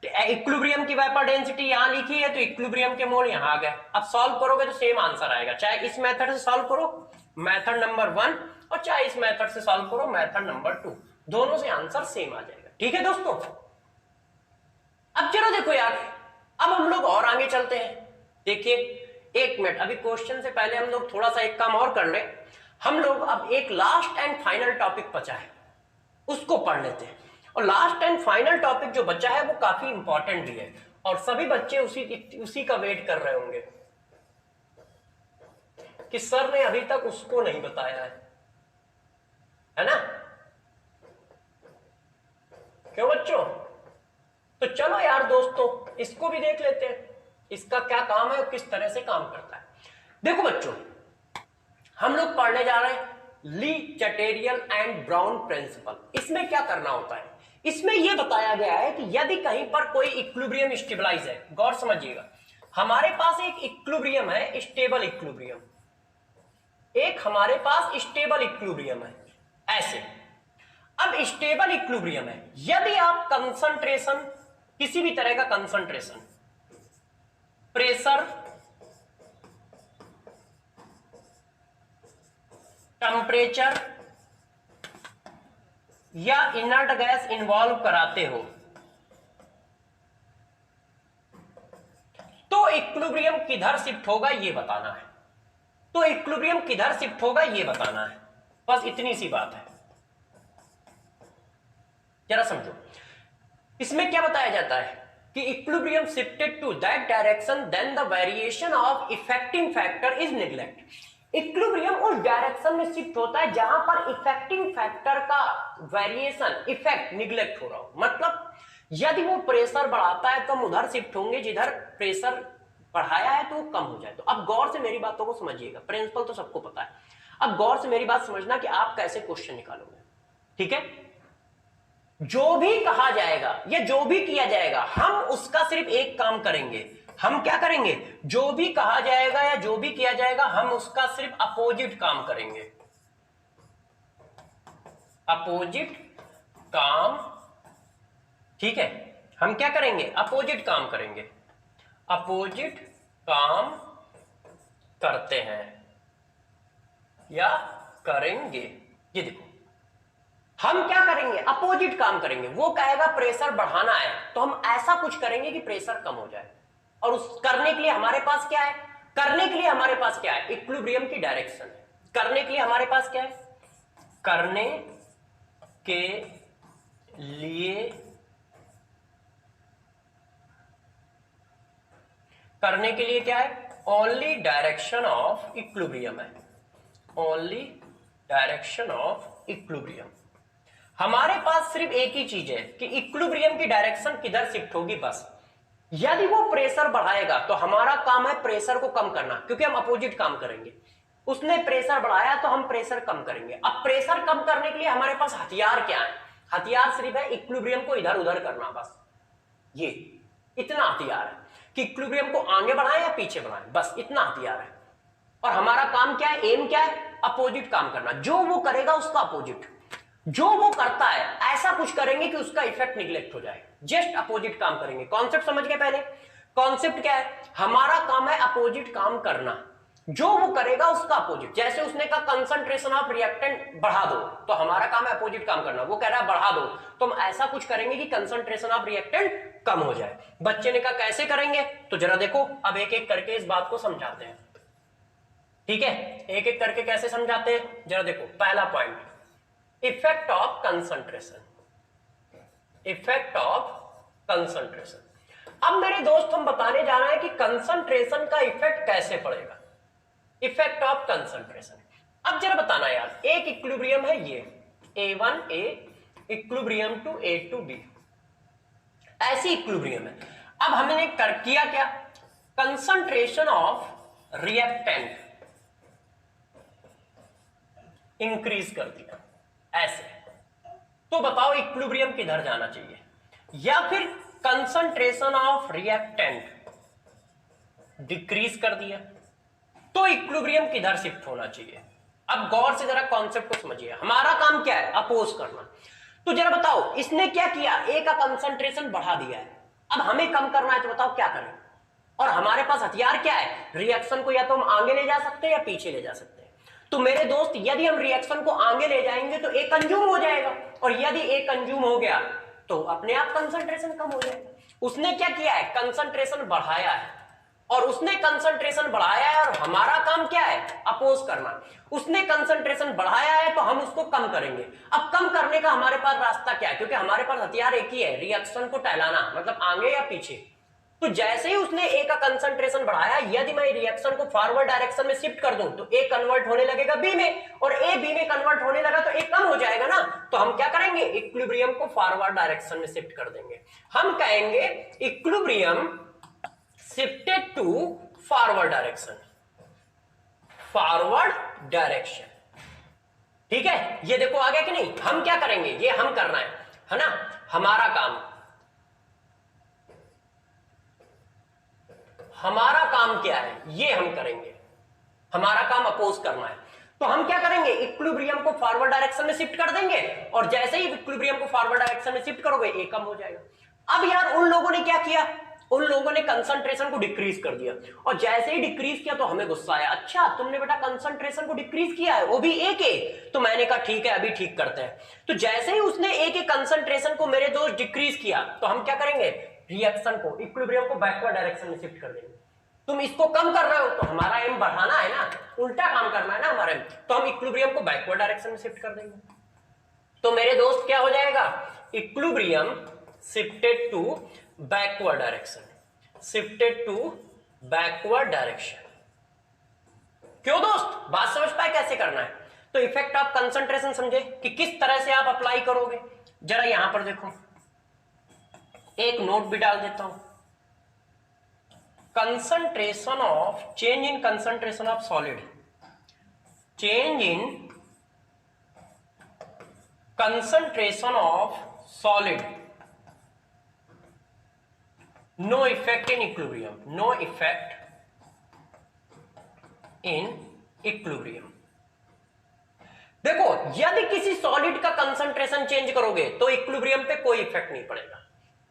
इक्विलिब्रियम की वेपर डेंसिटी यहां लिखी है तो इक्विलिब्रियम के मोल यहां आ गए। अब सॉल्व करोगे तो सेम आंसर आएगा, चाहे इस मेथड से सॉल्व करो मेथड नंबर 1, और चाहे इस मेथड से सॉल्व करो मेथड नंबर 2, दोनों से आंसर सेम आ जाएगा, ठीक है दोस्तों। अब चलो देखो यार, अब हम लोग और आगे चलते हैं, देखिए 1 मिनट, अभी क्वेश्चन से पहले हम लोग थोड़ा सा एक काम और कर ले, हम लोग अब एक लास्ट एंड फाइनल टॉपिक बचा है उसको पढ़ लेते हैं, और लास्ट एंड फाइनल टॉपिक जो बचा है वो काफी इंपॉर्टेंट भी है, और सभी बच्चे उसी का वेट कर रहे होंगे कि सर ने अभी तक उसको नहीं बताया है, है ना? क्यों बच्चों? तो चलो यार दोस्तों, इसको भी देख लेते हैं, इसका क्या काम है और किस तरह से काम करता है। देखो बच्चों, हम लोग पढ़ने जा रहे हैं ली चटेरियल एंड ब्राउन प्रिंसिपल। इसमें क्या करना होता है? इसमें यह बताया गया है कि यदि कहीं पर कोई इक्विलिब्रियम स्टेबलाइज है, गौर समझिएगा, हमारे पास एक इक्विलिब्रियम है, स्टेबल इक्विलिब्रियम, एक हमारे पास स्टेबल इक्विलिब्रियम है ऐसे। अब स्टेबल इक्विलिब्रियम है, यदि आप कंसंट्रेशन, किसी भी तरह का कंसंट्रेशन, प्रेशर, टेम्परेचर या इनर्ट गैस इन्वॉल्व कराते हो तो इक्विलिब्रियम किधर शिफ्ट होगा ये बताना है। तो इक्विलिब्रियम किधर शिफ्ट होगा ये बताना है, बस इतनी सी बात है। जरा समझो, इसमें क्या बताया जाता है कि equilibrium shifted to that direction then the variation of affecting factor is neglect. Equilibrium उस डायरेक्शन में शिफ्ट होता है जहां पर इफेक्टिंग फैक्टर का वेरिएशन, इफेक्ट निग्लेक्ट हो रहा हो। मतलब यदि वो प्रेशर बढ़ाता है तो हम उधर शिफ्ट होंगे जिधर प्रेशर बढ़ाया है तो वो कम हो जाए। तो अब गौर से मेरी बातों को समझिएगा, प्रिंसिपल तो सबको पता है, अब गौर से मेरी बात समझना कि आप कैसे क्वेश्चन निकालोगे। ठीक है? जो भी कहा जाएगा या जो भी किया जाएगा, हम उसका सिर्फ एक काम करेंगे। हम क्या करेंगे? जो भी कहा जाएगा या जो भी किया जाएगा, हम उसका सिर्फ अपोजिट काम करेंगे। अपोजिट काम, ठीक है? हम क्या करेंगे? अपोजिट काम करेंगे। अपोजिट काम करते हैं या करेंगे। ये देखो, हम क्या करेंगे? अपोजिट काम करेंगे। वो कहेगा प्रेशर बढ़ाना है तो हम ऐसा कुछ करेंगे कि प्रेशर कम हो जाए। और उस करने के लिए हमारे पास क्या है? करने के लिए हमारे पास क्या है? इक्विलिब्रियम की डायरेक्शन है। करने के लिए हमारे पास क्या है? करने के लिए, करने के लिए क्या है? ओनली डायरेक्शन ऑफ इक्विलिब्रियम है। Only direction of equilibrium. हमारे पास सिर्फ एक ही चीज है कि इक्विलिब्रियम की डायरेक्शन किधर शिफ्ट होगी, बस। यदि वो प्रेशर बढ़ाएगा तो हमारा काम है प्रेशर को कम करना, क्योंकि हम अपोजिट काम करेंगे। उसने प्रेशर बढ़ाया तो हम प्रेशर कम करेंगे। अब प्रेशर कम करने के लिए हमारे पास हथियार क्या है? हथियार सिर्फ है इक्विलिब्रियम को इधर उधर करना, बस। ये इतना हथियार है कि इक्विलिब्रियम को आगे बढ़ाएं या पीछे बढ़ाएं, बस इतना हथियार है। और हमारा काम क्या है? एम क्या है? अपोजिट काम करना। जो वो करेगा उसका अपोजिट, जो वो करता है ऐसा कुछ करेंगे कि उसका इफेक्ट निग्लेक्ट हो जाए। जस्ट अपोजिट काम करेंगे। कॉन्सेप्ट समझ गए? पहले कॉन्सेप्ट क्या है? हमारा काम है अपोजिट काम करना, जो वो करेगा उसका अपोजिट। जैसे उसने कहा कंसंट्रेशन ऑफ रिएक्टेंट बढ़ा दो, तो हमारा काम है अपोजिट काम करना। वो कह रहा है बढ़ा दो, तो हम ऐसा कुछ करेंगे कि कंसंट्रेशन ऑफ रिएक्टेंट कम हो जाए। बच्चे ने कहा कैसे करेंगे? तो जरा देखो, अब एक एक करके इस बात को समझाते हैं। ठीक है? एक एक करके कैसे समझाते हैं, जरा देखो। पहला point, effect of concentration. Effect of concentration. अब मेरे दोस्त हम बताने जा रहे हैं कि कंसंट्रेशन का इफेक्ट कैसे पड़ेगा। Effect of concentration. अब जरा बताना यार, एक इक्विलिब्रियम है ये A1A इक्विलिब्रियम टू A2B, ऐसी इक्विलिब्रियम है। अब हमने किया क्या? कंसंट्रेशन ऑफ रिएक्टेंट इंक्रीज कर दिया ऐसे। तो बताओ इक्विलिब्रियम किधर जाना चाहिए? या फिर कंसंट्रेशन ऑफ रिएक्टेंट डिक्रीज कर दिया तो इक्विलिब्रियम किधर शिफ्ट होना चाहिए? अब गौर से जरा कॉन्सेप्ट को समझिए। हमारा काम क्या है? अपोज करना। तो जरा बताओ, इसने क्या किया? ए का कंसंट्रेशन बढ़ा दिया है, अब हमें कम करना है, तो बताओ क्या करें? और हमारे पास हथियार क्या है? रिएक्शन को या तो हम आगे ले जा सकते हैं या पीछे ले जा सकते हैं। तो मेरे दोस्त, यदि हम रिएक्शन को आगे ले जाएंगे तो ए कंज्यूम हो जाएगा, और यदि ए कंज्यूम हो गया तो अपने आप कंसंट्रेशन कम हो जाएगा। उसने क्या किया है? कंसंट्रेशन बढ़ाया है, और उसने कंसंट्रेशन बढ़ाया है, और हमारा काम क्या है? अपोज करना। उसने कंसंट्रेशन बढ़ाया है तो हम उसको कम करेंगे। अब कम करने का हमारे पास रास्ता क्या है? क्योंकि हमारे पास हथियार एक ही है, रिएक्शन को टहलाना, मतलब आगे या पीछे। तो जैसे ही उसने ए का कंसंट्रेशन बढ़ाया, यदि मैं रिएक्शन को फॉरवर्ड डायरेक्शन में शिफ्ट कर दूं तो ए कन्वर्ट होने लगेगा बी में, और ए बी में कन्वर्ट होने लगा तो ए कम हो जाएगा ना। तो हम क्या करेंगे, इक्विलिब्रियम को फॉरवर्ड डायरेक्शन में शिफ्ट कर देंगे। हम कहेंगे equilibrium shifted to forward direction, forward direction. ठीक है, ये देखो आ गया कि नहीं। हम क्या करेंगे, ये हम करना है ना, हमारा काम क्या है, ये हम करेंगे। हमारा काम अपोज करना है। तो हम क्या करेंगे, इक्विलिब्रियम को फॉरवर्ड डायरेक्शन में शिफ्ट कर देंगे, और जैसे ही इक्विलिब्रियम को फॉरवर्ड डायरेक्शन में शिफ्ट करोगे ए कम हो जाएगा। अब यार उन लोगों ने क्या किया, उन लोगों ने कंसंट्रेशन को डिक्रीज कर दिया, और जैसे ही डिक्रीज किया तो हमें गुस्सा आया, अच्छा तुमने बेटा कंसंट्रेशन को डिक्रीज किया है, वो भी ए के। तो मैंने कहा ठीक है अभी ठीक करते हैं। तो जैसे ही उसने ए के कंसंट्रेशन को मेरे दोस्त डिक्रीज किया, तो हम क्या करेंगे, रिएक्शन को, इक्विलिब्रियम को बैकवर्ड डायरेक्शन में शिफ्ट कर देंगे। तुम इसको कम कर रहे हो तो हमारा एम बढ़ाना है ना, उल्टा काम करना है ना हमारे, तो हम इक्विलिब्रियम को बैकवर्ड डायरेक्शन में शिफ्ट कर देंगे। तो मेरे दोस्त क्या हो जाएगा, equilibrium shifted to backward direction, shifted to backward direction. क्यों दोस्त, बात समझ पाए कैसे करना है। तो इफेक्ट ऑफ कंसंट्रेशन समझे कि किस तरह से आप अप्लाई करोगे। जरा यहां पर देखो, एक नोट भी डाल देता हूं, concentration of change in concentration of solid, change in concentration of solid, no effect in equilibrium, no effect in equilibrium। देखो यदि किसी सॉलिड का कंसंट्रेशन चेंज करोगे तो इक्विलिब्रियम पे कोई इफेक्ट नहीं पड़ेगा।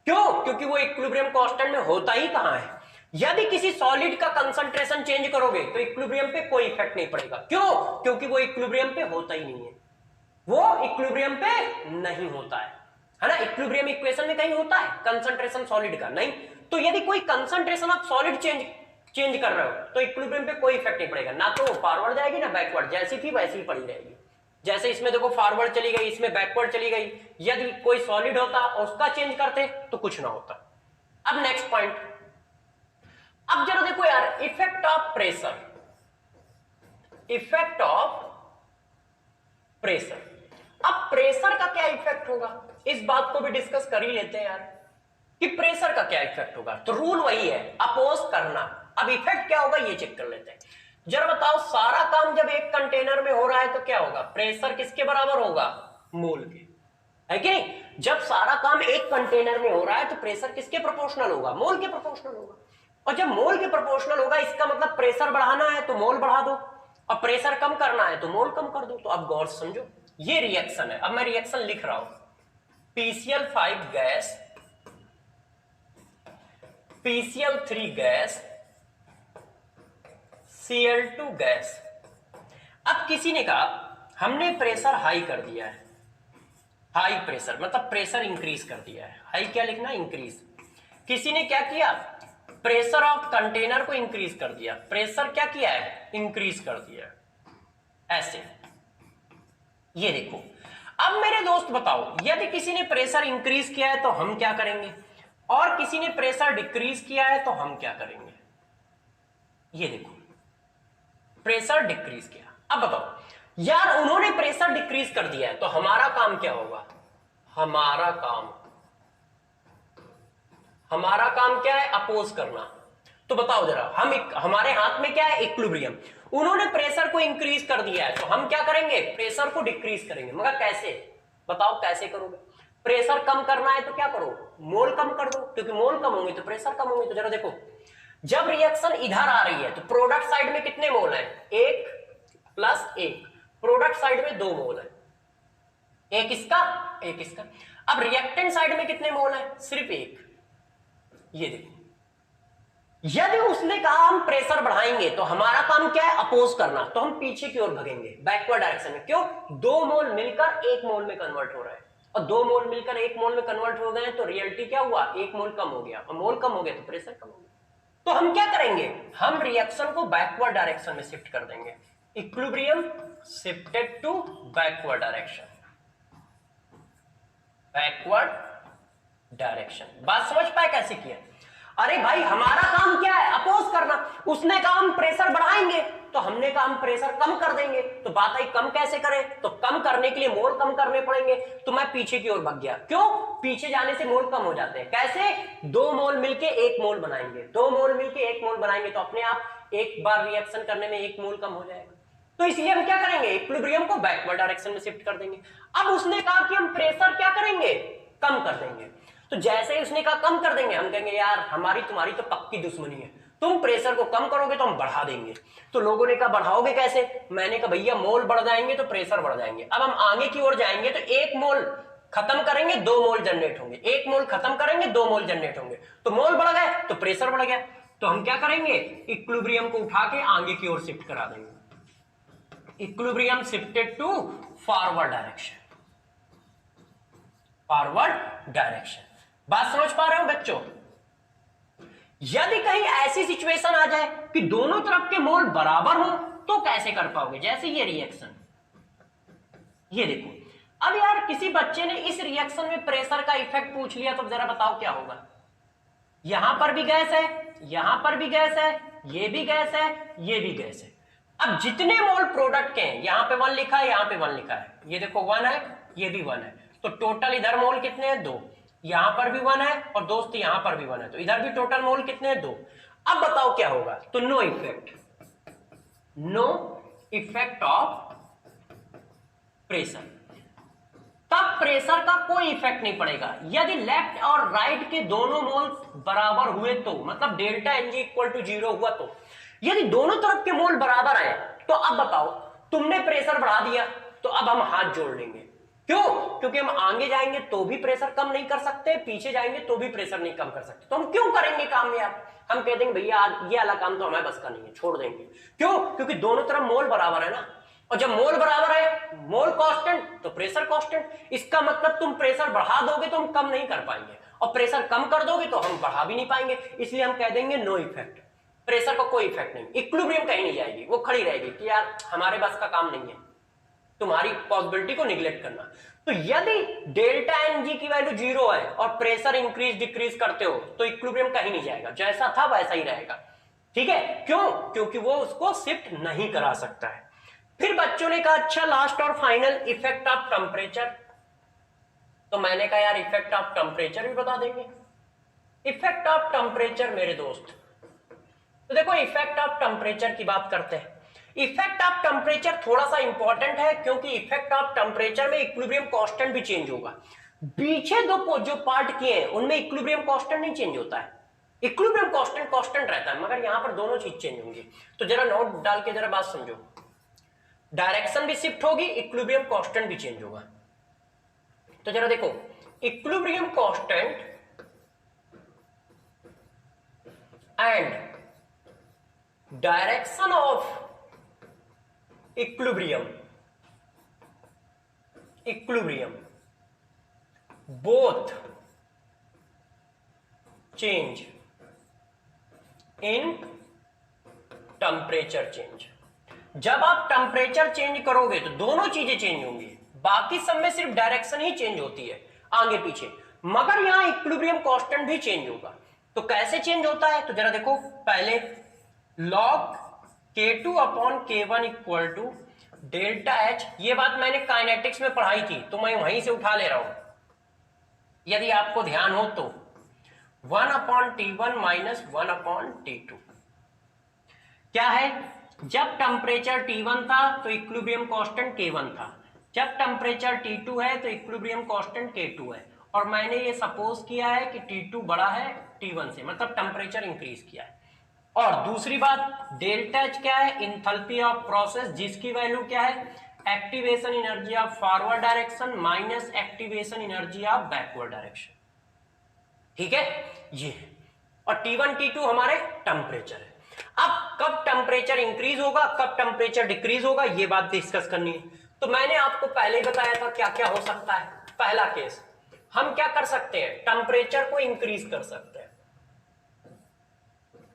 क्यों, क्योंकि वो इक्विलिब्रियम कांस्टेंट में होता ही कहां है। यदि किसी सॉलिड का कंसंट्रेशन चेंज करोगे तो इक्विलिब्रियम पे कोई इफेक्ट नहीं पड़ेगा। क्यों, क्योंकि वो इक्विलिब्रियम पे होता ही नहीं है, वो इक्विलिब्रियम पे नहीं होता है ना। इक्विलिब्रियम इक्वेशन में कहीं होता है कंसंट्रेशन सॉलिड का, नहीं। तो यदि कोई कंसंट्रेशन ऑफ सॉलिड चेंज कर रहे हो तो इक्विलिब्रियम पे कोई इफेक्ट नहीं पड़ेगा, ना तो फॉरवर्ड जाएगी ना बैकवर्ड, जैसी थी वैसी ही पड़ी रहेगी। जैसे इसमें देखो फॉरवर्ड चली गई, इसमें बैकवर्ड चली गई। यदि कोई सॉलिड होता और उसका चेंज करते तो कुछ ना होता। अब नेक्स्ट पॉइंट, अब जरा देखो यार, effect of pressure, effect of pressure. अब प्रेशर का क्या इफेक्ट होगा, इस बात को भी डिस्कस कर ही लेते हैं यार कि प्रेशर का क्या इफेक्ट होगा। तो रूल वही है, अपोज करना। अब इफेक्ट क्या होगा ये चेक कर लेते हैं। जरा बताओ, सारा काम जब एक कंटेनर में हो रहा है तो क्या होगा, प्रेशर किसके बराबर होगा, मोल के, है कि नहीं। जब सारा काम एक कंटेनर में हो रहा है तो प्रेशर किसके प्रोपोर्शनल होगा, मोल के प्रोपोर्शनल होगा। और जब मोल के प्रोपोर्शनल होगा इसका मतलब प्रेशर बढ़ाना है तो मोल बढ़ा दो, और प्रेशर कम करना है तो मोल कम कर दो। तो अब गौर से समझो, ये रिएक्शन है। अब मैं रिएक्शन लिख रहा हूं, PCl5 gas, PCl3 gas, Cl2 gas. अब किसी ने कहा हमने प्रेशर हाई कर दिया है, हाई प्रेशर मतलब प्रेशर इंक्रीज कर दिया है। हाई क्या लिखना, इंक्रीज। किसी ने क्या किया, प्रेशर ऑफ कंटेनर को इंक्रीज कर दिया, प्रेशर क्या किया है, इंक्रीज कर दिया, ऐसे। ये देखो, अब मेरे दोस्त बताओ, यदि किसी ने प्रेशर इंक्रीज किया है तो हम क्या करेंगे, और किसी ने प्रेशर डिक्रीज किया है तो हम क्या करेंगे। ये देखो, प्रेशर डिक्रीज किया। अब बताओ यार, उन्होंने प्रेशर डिक्रीज कर दिया है तो हमारा काम क्या होगा, हमारा काम क्या है, अपोज करना। तो बताओ जरा, हमारे हाथ में क्या है, इक्विलिब्रियम। उन्होंने प्रेशर को इंक्रीज कर दिया है तो हम क्या करेंगे, प्रेशर को डिक्रीज करेंगे। मगर कैसे, बताओ कैसे करोगे। प्रेशर कम करना है तो क्या करो, मोल कम कर दो, क्योंकि मोल कम होंगे तो प्रेशर कम होंगे। तो जरा देखो, जब रिएक्शन इधर आ रही है तो प्रोडक्ट साइड में कितने मोल है, 1 + 1, प्रोडक्ट साइड में 2 मोल है, एक इसका एक इसका। अब रिएक्टेंट साइड में कितने मोल है, सिर्फ 1। ये देखो, यदि उसने कहा हम प्रेशर बढ़ाएंगे तो हमारा काम क्या है, अपोज करना। तो हम पीछे की ओर भगेंगे, बैकवर्ड डायरेक्शन में। क्यों, 2 मोल मिलकर 1 मोल में कन्वर्ट हो रहा है, और 2 मोल मिलकर 1 मोल में कन्वर्ट हो गए तो रियलिटी क्या हुआ, 1 मोल कम हो गया, और मोल कम हो गया तो प्रेशर कम हो गया। तो हम क्या करेंगे, हम रिएक्शन को बैकवर्ड डायरेक्शन में शिफ्ट कर देंगे। Equilibrium shifted to backward direction, backward direction. बात समझ पाए कैसे किया। अरे भाई हमारा काम क्या है, अपोज करना। उसने कहा हम प्रेशर बढ़ाएंगे, तो हमने कहा हम प्रेशर कम कर देंगे। तो बात आई कम कैसे करें, तो कम करने के लिए मोल कम करने पड़ेंगे। तो मैं पीछे की ओर भाग गया। क्यों? पीछे जाने से मोल कम हो जाते हैं। कैसे? 2 मोल मिलके 1 मोल बनाएंगे, 2 मोल मिलके 1 मोल बनाएंगे, तो अपने आप एक बार रिएक्शन करने में 1 मोल कम हो जाएगा। तो इसलिए हम क्या करेंगे, इक्विलिब्रियम को बैकवर्ड डायरेक्शन में शिफ्ट कर देंगे। अब उसने कहा कि हम प्रेशर क्या करेंगे, कम कर देंगे। तो जैसे ही उसने कहा कम कर देंगे, हम कहेंगे यार हमारी तुम्हारी तो पक्की दुश्मनी है, तुम प्रेशर को कम करोगे तो हम बढ़ा देंगे। तो लोगों ने कहा बढ़ाओगे कैसे? मैंने कहा भैया मोल बढ़ जाएंगे तो प्रेशर बढ़ जाएंगे। अब हम आगे की ओर जाएंगे तो 1 मोल खत्म करेंगे 2 मोल जनरेट होंगे, 1 मोल खत्म करेंगे 2 मोल जनरेट होंगे। तो मोल बढ़ गए तो प्रेशर बढ़ गया। तो हम क्या करेंगे, इक्विलिब्रियम को उठा के आगे की ओर शिफ्ट करा देंगे। Equilibrium shifted to forward direction, forward direction. बात समझ पा रहे हो बच्चों? यदि कहीं ऐसी सिचुएशन आ जाए कि दोनों तरफ के मोल बराबर हो तो कैसे कर पाओगे? जैसे ये रिएक्शन, ये देखो। अब यार किसी बच्चे ने इस रिएक्शन में प्रेशर का इफेक्ट पूछ लिया, तो जरा बताओ क्या होगा? यहां पर भी गैस है, यहां पर भी गैस है, ये भी गैस है, ये भी गैस है। अब जितने मोल प्रोडक्ट के हैं, यहां पे 1 लिखा है, यहां पे 1 लिखा है, ये देखो 1 है, ये भी 1 है, तो टोटल इधर मोल कितने हैं? 2। यहां पर भी 1 है और दोस्त यहां पर भी 1 है, तो इधर भी टोटल मोल कितने हैं? 2। अब बताओ क्या होगा? तो no effect, no effect of pressure. तब प्रेशर का कोई इफेक्ट नहीं पड़ेगा। यदि लेफ्ट और राइट के दोनों मोल बराबर हुए तो, मतलब डेल्टा एनजी इक्वल टू 0 हुआ तो, यदि दोनों तरफ के मोल बराबर आए तो अब बताओ, तुमने प्रेशर बढ़ा दिया तो अब हम हाथ जोड़ लेंगे। क्यों? क्योंकि हम आगे जाएंगे तो भी प्रेशर कम नहीं कर सकते, पीछे जाएंगे तो भी प्रेशर नहीं कम कर सकते। तो हम क्यों करेंगे काम यार? हम कह देंगे भैया ये वाला काम तो हमारे बस का नहीं है, छोड़ देंगे। क्यों? क्योंकि दोनों तरफ मोल बराबर है ना, और जब मोल बराबर है, मोल कांस्टेंट तो प्रेशर कांस्टेंट। इसका मतलब तुम प्रेशर बढ़ा दोगे तो हम कम नहीं कर पाएंगे, और प्रेशर कम कर दोगे तो हम बढ़ा भी नहीं पाएंगे। इसलिए हम कह देंगे नो इफेक्ट, प्रेशर का कोई इफेक्ट नहीं। इक्विलिब्रियम कहीं नहीं जाएगी, वो खड़ी रहेगी कि यार हमारे बस का काम नहीं है तुम्हारी पॉसिबिलिटी को निगलेक्ट करना। तो यदि डेल्टा एन जी की वैल्यू 0 है और प्रेशर इंक्रीज डिक्रीज करते हो तो इक्विलिब्रियम कहीं नहीं जाएगा, जैसा था वैसा ही रहेगा। ठीक है? क्यों? क्योंकि वो उसको शिफ्ट नहीं करा सकता है। फिर बच्चों ने कहा अच्छा लास्ट और फाइनल इफेक्ट ऑफ टेम्परेचर। तो मैंने कहा यार इफेक्ट ऑफ टेम्परेचर भी बता देंगे। इफेक्ट ऑफ टेम्परेचर मेरे दोस्त, तो देखो इफेक्ट ऑफ टेम्परेचर की बात करते हैं। इफेक्ट ऑफ टेम्परेचर थोड़ा सा इंपॉर्टेंट है, क्योंकि इफेक्ट ऑफ टेम्परेचर में इक्विलिब्रियम कांस्टेंट भी चेंज होगा। पीछे दो जो पार्ट किए हैं उनमें इक्विलिब्रियम कांस्टेंट नहीं चेंज होता है, इक्विलिब्रियम कांस्टेंट कांस्टेंट रहता है, मगर यहां पर दोनों चीज चेंज होंगी। तो जरा नोट डाल के जरा बात समझो, डायरेक्शन भी शिफ्ट होगी, इक्विलिब्रियम कांस्टेंट भी चेंज होगा। तो जरा देखो, equilibrium constant and direction of equilibrium both change in temperature change. जब आप टेम्परेचर चेंज करोगे तो दोनों चीजें चेंज होंगी, बाकी सब में सिर्फ डायरेक्शन ही चेंज होती है आगे पीछे, मगर यहां इक्विलिब्रियम कांस्टेंट भी चेंज होगा। तो कैसे चेंज होता है? तो जरा देखो, पहले log K2 upon K1 equal to delta H। ये बात मैंने काइनेटिक्स में पढ़ाई थी तो मैं वहीं से उठा ले रहा हूं, यदि आपको ध्यान हो तो 1 upon T1 minus 1 upon T2। क्या है? जब टेम्परेचर T1 था तो इक्विलिब्रियम कांस्टेंट K1 था, जब टेम्परेचर T2 है तो इक्विलिब्रियम कांस्टेंट K2 है। और मैंने ये सपोज किया है कि T2 बड़ा है T1 से, मतलब टेम्परेचर इंक्रीज किया है। और दूसरी बात, डेल्टा H क्या है? इंथैल्पी ऑफ प्रोसेस, जिसकी वैल्यू क्या है? Activation energy of forward direction minus activation energy of backward direction. ठीक है ये, और T1 T2 हमारे टेम्परेचर है। अब कब टेम्परेचर इंक्रीज होगा, कब टेम्परेचर डिक्रीज होगा, ये बात डिस्कस करनी है। तो मैंने आपको पहले ही बताया था क्या क्या हो सकता है। पहला केस, हम क्या कर सकते हैं? टेम्परेचर को इंक्रीज कर सकते हैं,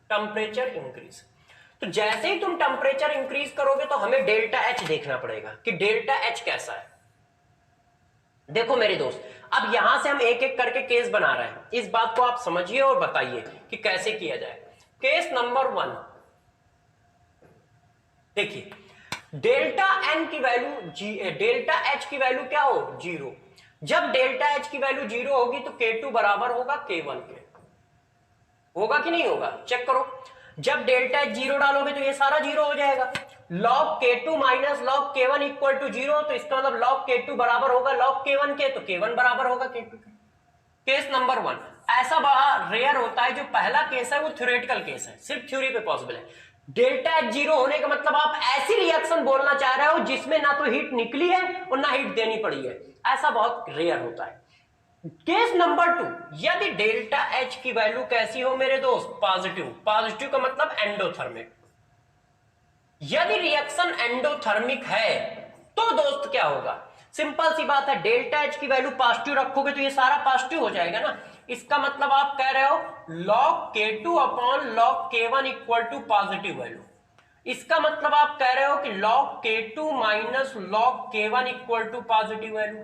टेम्परेचर इंक्रीज। तो जैसे ही तुम टेम्परेचर इंक्रीज करोगे तो हमें डेल्टा H देखना पड़ेगा कि डेल्टा H कैसा है। देखो मेरे दोस्त, अब यहां से हम एक एक करके केस बना रहे हैं, इस बात को आप समझिए और बताइए कि कैसे किया जाए। केस नंबर 1, देखिए डेल्टा एन की वैल्यू डेल्टा एच की वैल्यू क्या हो, 0। जब डेल्टा एच की वैल्यू 0 होगी तो K2 बराबर होगा K1 के, होगा कि नहीं होगा, चेक करो। जब डेल्टा एच 0 डालोगे तो ये सारा 0 हो जाएगा। log K2 minus log K1 equal to 0, तो इसका मतलब log K2 बराबर होगा log K1 के, तो K1 बराबर होगा K2 के। केस नंबर 1 ऐसा बड़ा रेयर होता है, जो पहला केस है वो थ्योरेटिकल केस है, सिर्फ थ्योरी पे पॉसिबल है। डेल्टा एच 0 होने का मतलब आप ऐसी रिएक्शन बोलना चाह रहे हो जिसमें ना तो हीट निकली है और ना हीट देनी पड़ी है, ऐसा बहुत रेयर होता है। केस नंबर 2, यदि डेल्टा एच की वैल्यू कैसी हो मेरे दोस्त, पॉजिटिव। पॉजिटिव का मतलब एंडोथर्मिक। यदि रिएक्शन एंडोथर्मिक है तो दोस्त क्या होगा, सिंपल सी बात है, डेल्टा एच की वैल्यू पॉजिटिव रखोगे तो ये सारा पॉजिटिव हो जाएगा ना। इसका मतलब आप कह रहे हो log K2 upon log K1 equal to positive value. इसका मतलब आप कह रहे हो कि log K2 minus log K1 equal to positive value.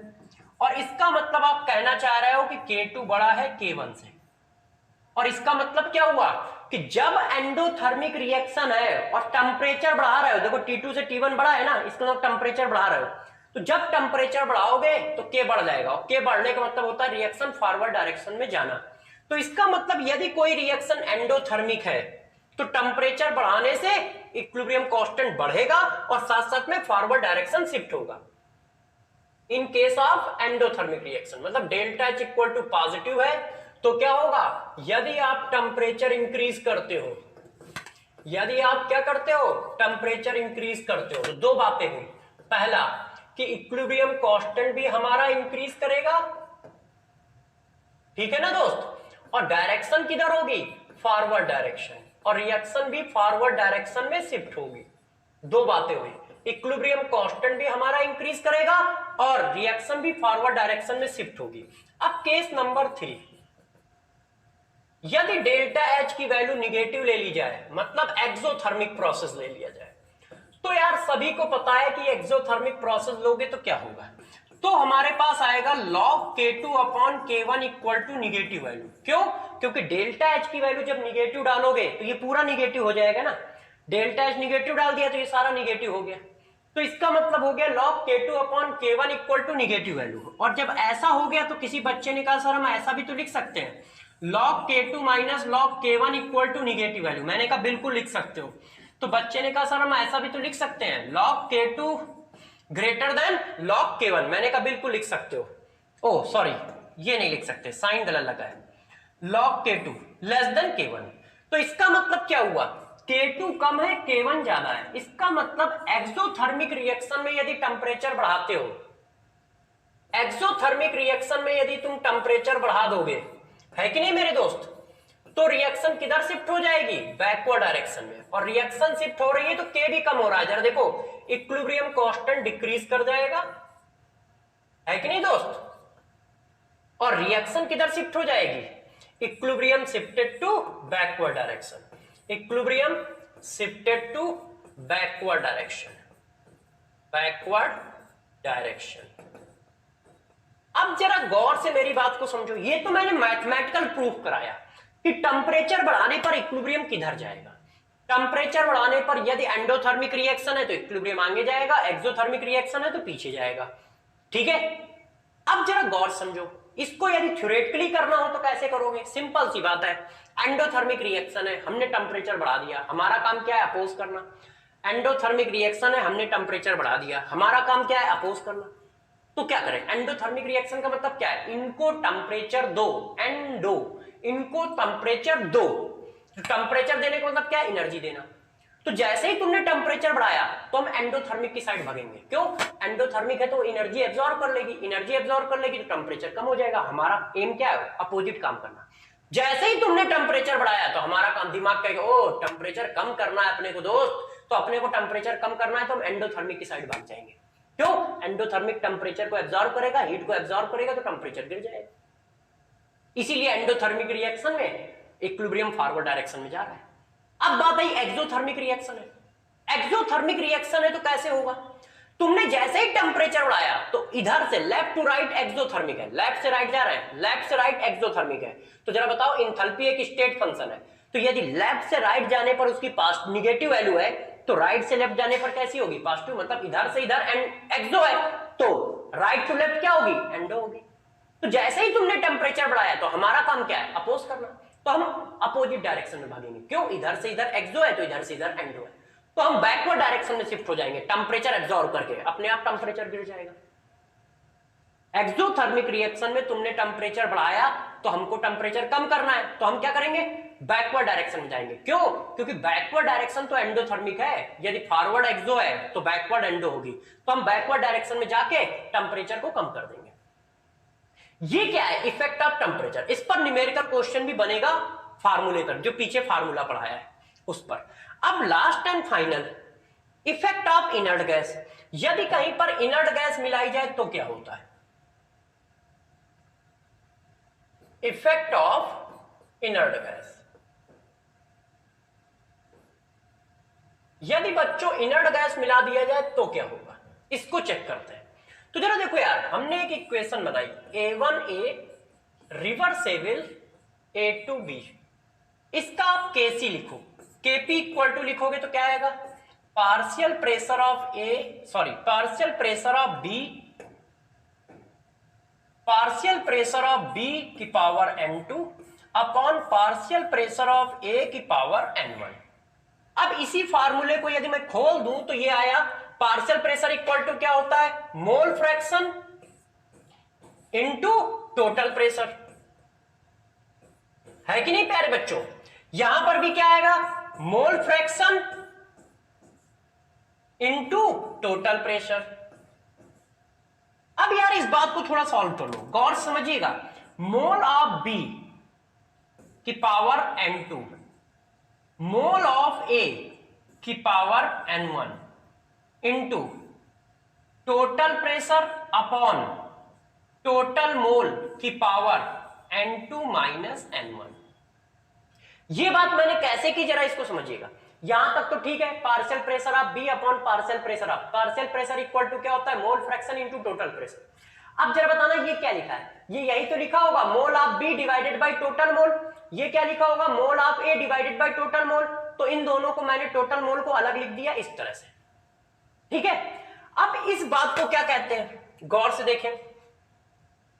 और इसका मतलब आप कहना चाह रहे हो कि K2 बड़ा है K1 से। और इसका मतलब क्या हुआ कि जब एंडोथर्मिक रिएक्शन है और टेम्परेचर बढ़ा रहे हो, देखो T2 से T1 बढ़ा है ना, इसका मतलब टेम्परेचर बढ़ा रहे हो, तो जब टेम्परेचर बढ़ाओगे तो K बढ़ जाएगा, और K बढ़ने का मतलब होता है रिएक्शन फॉरवर्ड डायरेक्शन में जाना। तो इसका मतलब यदि कोई रिएक्शन एंडोथर्मिक है तो टेम्परेचर बढ़ाने से इक्विलिब्रियम कांस्टेंट बढ़ेगा और साथ साथ में फॉरवर्ड डायरेक्शन शिफ्ट होगा। In case of endothermic reaction मतलब delta H equal to positive है तो क्या होगा, यदि आप टेम्परेचर इंक्रीज करते हो, यदि आप क्या करते हो, टेम्परेचर इंक्रीज करते हो, तो दो बातें हुई। पहला कि इक्विलिब्रियम कांस्टेंट भी हमारा इंक्रीज करेगा, ठीक है ना दोस्त, और डायरेक्शन किधर होगी, फॉरवर्ड डायरेक्शन, और रिएक्शन भी फॉरवर्ड डायरेक्शन में शिफ्ट होगी। दो बातें हुई, इक्विलिब्रियम कांस्टेंट भी हमारा इंक्रीज करेगा और रिएक्शन भी फॉरवर्ड डायरेक्शन में शिफ्ट होगी। अब केस नंबर 3, यदि डेल्टा एच की वैल्यू निगेटिव ले ली जाए, मतलब एक्सोथर्मिक प्रोसेस ले लिया जाए, तो यार सभी को पता है कि एक्सोथर्मिक प्रोसेस लोगे तो क्या होगा, तो हमारे पास आएगा log K2 upon K1 equal to negative value. क्यों, क्योंकि डेल्टा एच की वैल्यू जब निगेटिव डालोगे तो ये पूरा निगेटिव हो जाएगा ना, डेल्टा एच निगेटिव डाल दिया तो ये सारा निगेटिव हो गया, तो इसका मतलब हो गया log K2 upon K1 equal to negative value. और जब ऐसा हो गया तो किसी बच्चे ने कहा सर हम ऐसा भी तो लिख सकते हैं, log K2 minus log K1 equal to negative value. मैंने कहा बिल्कुल लिख सकते हो। तो बच्चे ने कहा सर हम ऐसा भी तो लिख सकते हैं, log K2 greater than log K1। मैंने कहा बिल्कुल लिख सकते हो। ओह सॉरी, ये नहीं लिख सकते, साइन गलत लगा है, log K2 less than K1। तो इसका मतलब क्या हुआ, K2 कम है K1 ज्यादा है। इसका मतलब एक्सोथर्मिक रिएक्शन में यदि टेम्परेचर बढ़ाते हो, एक्सोथर्मिक रिएक्शन में यदि तुम टेम्परेचर बढ़ा दोगे, है कि नहीं मेरे दोस्त, तो रिएक्शन किधर शिफ्ट हो जाएगी, बैकवर्ड डायरेक्शन में। और रिएक्शन शिफ्ट हो रही है तो K भी कम हो रहा है, जरा देखो इक्विलिब्रियम कांस्टेंट डिक्रीज कर जाएगा, है कि नहीं दोस्त, और रिएक्शन किधर शिफ्ट हो जाएगी, equilibrium shifted to backward direction, equilibrium shifted to backward direction, backward direction. अब जरा गौर से मेरी बात को समझो, ये तो मैंने मैथमेटिकल प्रूफ कराया कि टेम्परेचर बढ़ाने पर इक्विलिब्रियम किधर जाएगा। टेम्परेचर बढ़ाने पर यदि एंडोथर्मिक रिएक्शन है तो इक्विलिब्रियम आगे जाएगा, एक्सोथर्मिक रिएक्शन है तो पीछे जाएगा, ठीक है। अब जरा गौर समझो, इसको यदि थ्योरेटिकली करना हो तो कैसे करोगे, सिंपल सी बात है, एंडोथर्मिक रिएक्शन है, हमने टेम्परेचर बढ़ा दिया, हमारा काम क्या है, अपोज करना। एंडोथर्मिक रिएक्शन है, हमने टेम्परेचर बढ़ा दिया, हमारा काम क्या है, अपोज करना। तो क्या करें, एंडोथर्मिक रिएक्शन का मतलब क्या है, इनको टेम्परेचर दो, एंडो, इनको टेम्परेचर दो। टेम्परेचर देने का मतलब क्या है, एनर्जी देना। तो जैसे ही तुमने टेम्परेचर बढ़ाया तो हम एंडोथर्मिक की साइड भागेंगे, क्यों, एंडोथर्मिक है तो एनर्जी एब्जॉर्ब कर लेगी, एनर्जी एब्जॉर्ब कर लेगी तो टेम्परेचर कम हो जाएगा। हमारा एम क्या है, अपोजिट काम करना। जैसे ही तुमने टेम्परेचर बढ़ाया तो हमारा काम, दिमाग कहेगा ओ टेम्परेचर कम करना है अपने को दोस्त, तो अपने को टेम्परेचर कम करना है तो हम एंडोथर्मिक की साइड भाग जाएंगे। क्यों, एंडोथर्मिक टेम्परेचर को एब्जॉर्ब करेगा, हीट को एब्जॉर्ब करेगा तो टेम्परेचर गिर जाएगा। इसीलिए एंडोथर्मिक रिएक्शन में इक्विलिब्रियम फॉरवर्ड डायरेक्शन में जा रहा है। अब बात आई एक्सोथर्मिक रिएक्शन है। एक्सोथर्मिक रिएक्शन है तो कैसे होगा, तुमने जैसे ही टेम्परेचर बढ़ाया तो इधर से लेफ्ट टू राइट एक्सोथर्मिक है, लेफ्ट से राइट जा रहे हैं, लेफ्ट से राइट एक्सोथर्मिक है। तो जरा बताओ इंथैल्पी एक स्टेट फंक्शन है, तो यदि लेफ्ट से राइट जाने पर उसकी पास्ट निगेटिव वैल्यू है तो राइट से लेफ्ट जाने पर कैसी होगी, पॉजिटिव। मतलब इधर से इधर एंड एक्सो है तो राइट टू लेफ्ट क्या होगी, एंडो होगी। तो जैसे ही तुमने टेम्परेचर बढ़ाया तो हमारा काम क्या है, अपोज करना। तो हम अपोजिट डायरेक्शन में भागेंगे, क्यों, इधर से इधर एक्सो है तो इधर से इधर एंडो है, तो हम बैकवर्ड डायरेक्शन में शिफ्ट हो जाएंगे टेम्परेचर एब्जॉर्ब करके, अपने आप टेम्परेचर गिर जाएगा। एक्सोथर्मिक रिएक्शन में तुमने टेम्परेचर बढ़ाया तो हमको टेम्परेचर कम करना है, तो हम क्या करेंगे, बैकवर्ड डायरेक्शन में जाएंगे। क्यों, क्योंकि बैकवर्ड डायरेक्शन तो एंडोथर्मिक है, यदि फॉरवर्ड एक्सो है तो बैकवर्ड एंडो होगी, तो हम बैकवर्ड डायरेक्शन में जाके टेम्परेचर को कम कर देंगे। ये क्या है, इफेक्ट ऑफ टेम्परेचर। इस पर न्यूमेरिकल क्वेश्चन भी बनेगा फार्मूले पर, जो पीछे फार्मूला पढ़ाया है उस पर। अब last and final, effect of inert gas. यदि कहीं पर इनर्ट गैस मिलाई जाए तो क्या होता है, इफेक्ट ऑफ इनर्ट गैस। यदि बच्चों इनर्ट गैस मिला दिया जाए तो क्या होगा, इसको चेक करते हैं। तो जरा देखो यार, हमने एक इक्वेशन बनाई, A1A रिवर्सेबल A2B, इसका आप केसी लिखो, केपी इक्वल टू लिखोगे तो क्या आएगा, partial pressure of partial pressure of B, partial pressure of B की power n2 upon partial pressure of A की पावर n1। अब इसी फार्मूले को यदि मैं खोल दूं तो ये आया, पार्शियल प्रेशर इक्वल टू क्या होता है, mole fraction into total pressure, है कि नहीं प्यारे बच्चों। यहां पर भी क्या आएगा, मोल फ्रैक्शन इनटू टोटल प्रेशर। अब यार इस बात को थोड़ा सॉल्व कर लो, गौर समझिएगा। मोल ऑफ बी की power n2, mole of A की power n1 into total pressure upon total mole की पावर n2 माइनस n1। ये बात मैंने कैसे की, जरा इसको समझिएगा। यहां तक तो ठीक है, partial pressure of B upon partial pressure of, partial pressure equal to क्या होता है, mole fraction into total pressure. अब जरा बताना ये क्या लिखा है, ये यही तो लिखा होगा, mole of B divided by total mole. ये क्या लिखा होगा, mole of A divided by total mole. तो इन दोनों को मैंने टोटल मोल को अलग लिख दिया इस तरह से, ठीक है। अब इस बात को क्या कहते हैं, गौर से देखें।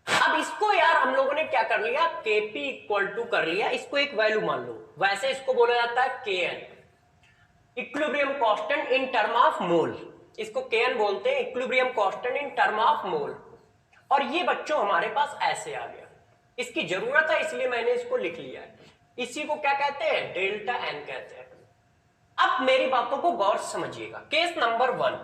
अब इसको यार हम लोगों ने क्या कर लिया, Kp इक्वल टू कर लिया, इसको एक वैल्यू मान लो। वैसे इसको बोला जाता है Kn, equilibrium constant in term of mole. इसको Kn बोलते हैं, equilibrium constant in term of mole. और ये बच्चों हमारे पास ऐसे आ गया, इसकी जरूरत है इसलिए मैंने इसको लिख लिया है। इसी को क्या कहते हैं, डेल्टा एन कहते हैं। अब मेरी बातों को गौर समझिएगा। केस नंबर 1,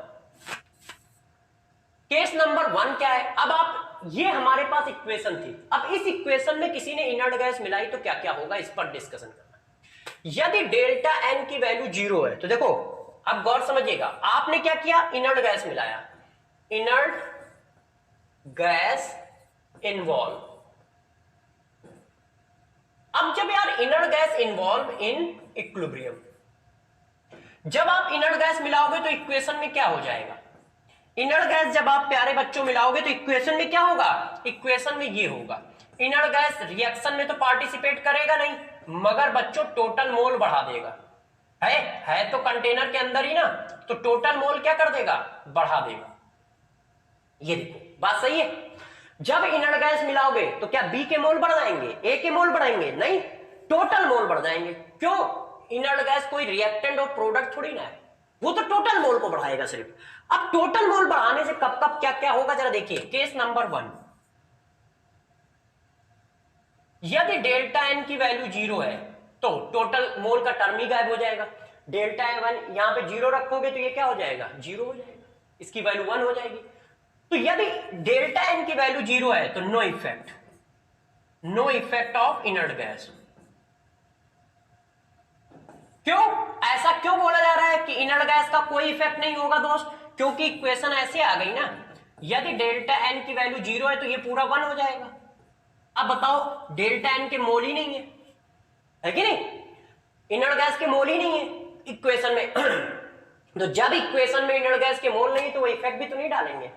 केस नंबर 1 क्या है, अब आप, ये हमारे पास इक्वेशन थी, अब इस इक्वेशन में किसी ने इनर्ट गैस मिलाई तो क्या क्या होगा, इस पर डिस्कशन करना। यदि डेल्टा एन की वैल्यू 0 है तो देखो, अब गौर समझिएगा, आपने क्या किया, इनर्ट गैस मिलाया, इनर्ट गैस इन्वॉल्व। अब जब यार inert gas involve in equilibrium, जब आप इनर्ट गैस मिलाओगे तो इक्वेशन में क्या हो जाएगा, इनर्ट गैस जब आप प्यारे बच्चों मिलाओगे तो इक्वेशन में क्या होगा, इक्वेशन में ये होगा। इनर्ट गैस रिएक्शन में तो पार्टिसिपेट करेगा नहीं, मगर बच्चों टोटल मोल बढ़ा देगा। है तो कंटेनर के अंदर ही ना, तो टोटल मोल क्या कर देगा, बढ़ा देगा। ये देखो बात सही है। जब इनर्ट गैस मिलाओगे तो क्या बी के मोल बढ़ जाएंगे, ए के मोल बढ़ाएंगे, नहीं, टोटल मोल बढ़ जाएंगे। क्यों, इनर्ट गैस कोई रिएक्टेंट और प्रोडक्ट थोड़ी ना है, वो तो टोटल मोल को बढ़ाएगा सिर्फ। अब टोटल मोल बढ़ाने से कब कब क्या क्या होगा, जरा देखिए। केस नंबर 1, यदि डेल्टा एन की वैल्यू 0 है तो टोटल मोल का टर्म ही गायब हो जाएगा। डेल्टा एन यहां पे 0 रखोगे तो ये क्या हो जाएगा, 0 हो जाएगा, इसकी वैल्यू 1 हो जाएगी। तो यदि डेल्टा एन की वैल्यू 0 है तो no effect, no effect of inert gas. क्यों, ऐसा क्यों बोला जा रहा है कि इनर्ट गैस का कोई इफेक्ट नहीं होगा दोस्त, क्योंकि इक्वेशन ऐसे आ गई ना, यदि डेल्टा एन की वैल्यू 0 है तो ये पूरा 1 हो जाएगा। अब बताओ, डेल्टा एन के मोल ही नहीं है कि नहीं, इनर्ट गैस के मोल ही नहीं है इक्वेशन में तो जब इक्वेशन में इनर्ट गैस के मोल नहीं तो वो इफेक्ट भी तो नहीं डालेंगे।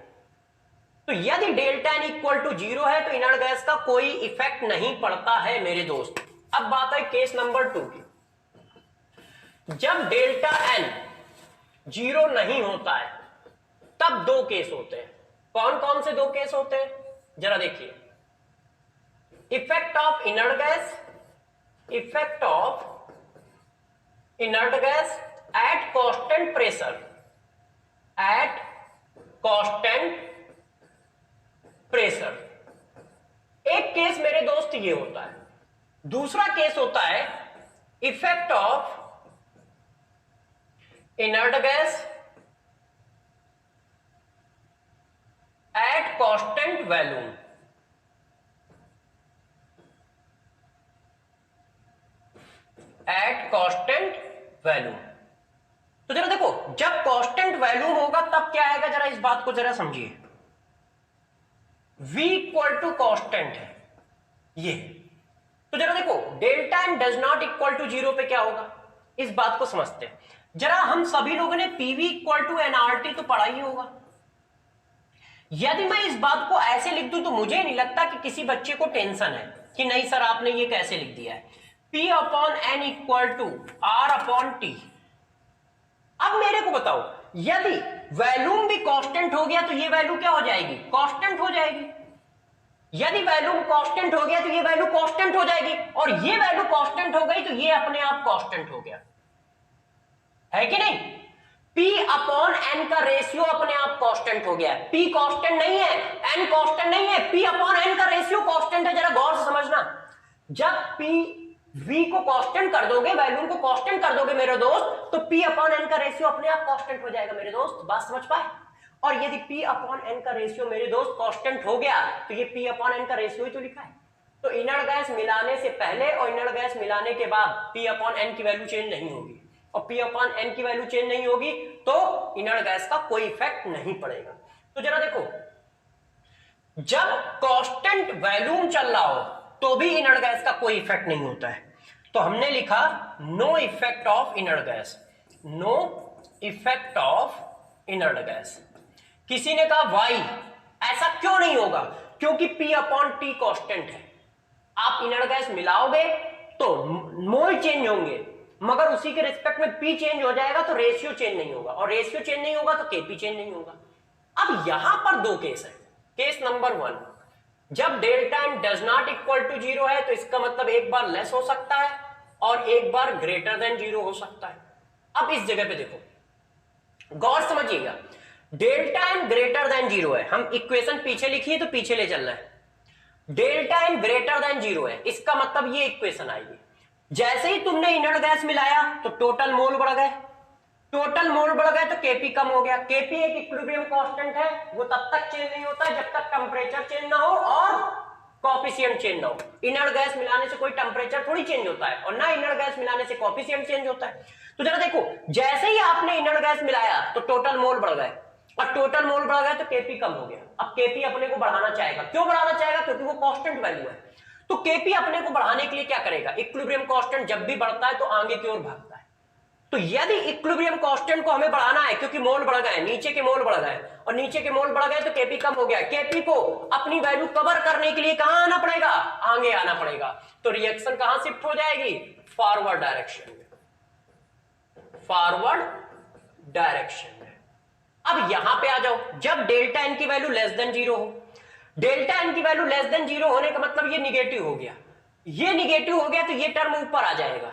तो यदि डेल्टा एन इक्वल टू 0 है तो इनर्ट गैस का कोई इफेक्ट नहीं पड़ता है मेरे दोस्त। अब बात है केस नंबर 2 की। जब डेल्टा एन 0 नहीं होता है तब दो केस होते हैं। कौन कौन से दो केस होते हैं जरा देखिए। Effect of inert gas, effect of inert gas at constant pressure, at constant pressure. एक केस मेरे दोस्त ये होता है। दूसरा केस होता है effect of inert gas at constant volume, at constant volume. तो जरा देखो, जब कांस्टेंट वॉल्यूम होगा तब क्या आएगा, जरा इस बात को जरा समझिए। V इक्वल टू कांस्टेंट है ये। तो जरा देखो, delta N does not equal to 0 पे क्या होगा, इस बात को समझते हैं जरा। हम सभी लोगों ने पीवी इक्वल टू एनआरटी तो पढ़ा ही होगा। यदि मैं इस बात को ऐसे लिख दूं तो मुझे नहीं लगता कि किसी बच्चे को टेंशन है कि नहीं सर आपने ये कैसे लिख दिया है। P upon N equal to R upon T. अब मेरे को बताओ, यदि वॉल्यूम भी कांस्टेंट हो गया तो ये वैल्यू क्या हो जाएगी, कांस्टेंट हो जाएगी। यदि वॉल्यूम कांस्टेंट हो गया तो ये वैल्यू कांस्टेंट हो जाएगी, और ये वैल्यू कांस्टेंट हो गई तो ये अपने आप कांस्टेंट हो गया, है कि नहीं। P अपॉन एन का रेशियो अपने आप कांस्टेंट हो गया। P कांस्टेंट नहीं है, N कांस्टेंट नहीं है, P अपॉन एन का रेशियो कांस्टेंट है। जरा गौर से समझना, जब P V को कांस्टेंट कर दोगे, वॉल्यूम को कांस्टेंट कर दोगे मेरे दोस्त, तो P अपॉन एन का रेशियो अपने आप कांस्टेंट हो जाएगा मेरे दोस्त। बात समझ पाए। और यदि P अपॉन एन का रेशियो मेरे दोस्त कांस्टेंट हो गया तो ये P अपॉन एन का रेशियो ही तो लिखा है। तो इनर्ट गैस मिलाने से पहले और इनर्ट गैस मिलाने के बाद P अपॉन एन की वैल्यू चेंज नहीं होगी, और P अपॉन एन की वैल्यू चेंज नहीं होगी तो इनर्ट गैस का कोई इफेक्ट नहीं पड़ेगा। तो जरा देखो, जब कांस्टेंट वॉल्यूम चल रहा हो तो भी इनर्ट गैस का कोई इफेक्ट नहीं होता है। तो हमने लिखा no effect of inert gas, no effect of inert gas. किसी ने कहा वाई, ऐसा क्यों नहीं होगा, क्योंकि P अपॉन टी कांस्टेंट है। आप इनर्ट गैस मिलाओगे तो मोल चेंज होंगे, मगर उसी के रिस्पेक्ट में P चेंज हो जाएगा तो रेशियो चेंज नहीं होगा, और रेशियो चेंज नहीं होगा तो Kp चेंज नहीं होगा। अब यहां पर दो केस है। केस नंबर 1, जब delta N does not equal to 0 है तो इसका मतलब एक बार लेस हो सकता है और एक बार ग्रेटर देन 0 हो सकता है। अब इस जगह पे देखो, गौर समझिएगा, डेल्टा एन ग्रेटर देन 0 है। हम इक्वेशन पीछे लिखिए तो पीछे ले चलना है। डेल्टा एन ग्रेटर देन 0 है, इसका मतलब ये इक्वेशन आएगी। जैसे ही तुमने इनर्ट गैस मिलाया तो टोटल मोल बढ़ गए, टोटल मोल बढ़ गए तो Kp कम हो गया। Kp एक इक्विलिब्रियम कांस्टेंट है, वो तब तक चेंज नहीं होता जब तक टेम्परेचर चेंज ना हो और कोएफिशिएंट चेंज ना हो। इनर्ट गैस मिलाने से कोई टेम्परेचर थोड़ी चेंज होता है, और ना इनर्ट गैस मिलाने से कोएफिशिएंट चेंज होता है। तो जरा देखो, जैसे ही आपने इनर्ट गैस मिलाया तो टोटल मोल बढ़ गए, और टोटल मोल बढ़ गए तो Kp कम हो गया। अब Kp अपने को बढ़ाना चाहेगा, क्यों बढ़ाना चाहेगा, क्योंकि वो कांस्टेंट वैल्यू है। तो Kp अपने को बढ़ाने के लिए क्या करेगा, इक्विलिब्रियम कांस्टेंट जब भी बढ़ता है तो आगे की ओर भागता है। तो यदि इक्विलिब्रियम कांस्टेंट को हमें बढ़ाना है, क्योंकि मोल बढ़ गए, नीचे के मोल बढ़ गए, और नीचे के मोल बढ़ गए तो Kp कम हो गया। Kp को अपनी वैल्यू कवर करने के लिए कहां आना पड़ेगा, आगे आना पड़ेगा। तो रिएक्शन कहां शिफ्ट हो जाएगी, फॉरवर्ड डायरेक्शन में, फॉरवर्ड डायरेक्शन में। अब यहां पे आ जाओ, जब डेल्टा एन की वैल्यू लेस देन 0 हो, डेल्टा एन की वैल्यू लेस देन 0 होने का मतलब ये निगेटिव हो गया। ये निगेटिव हो गया तो ये टर्म ऊपर आ जाएगा,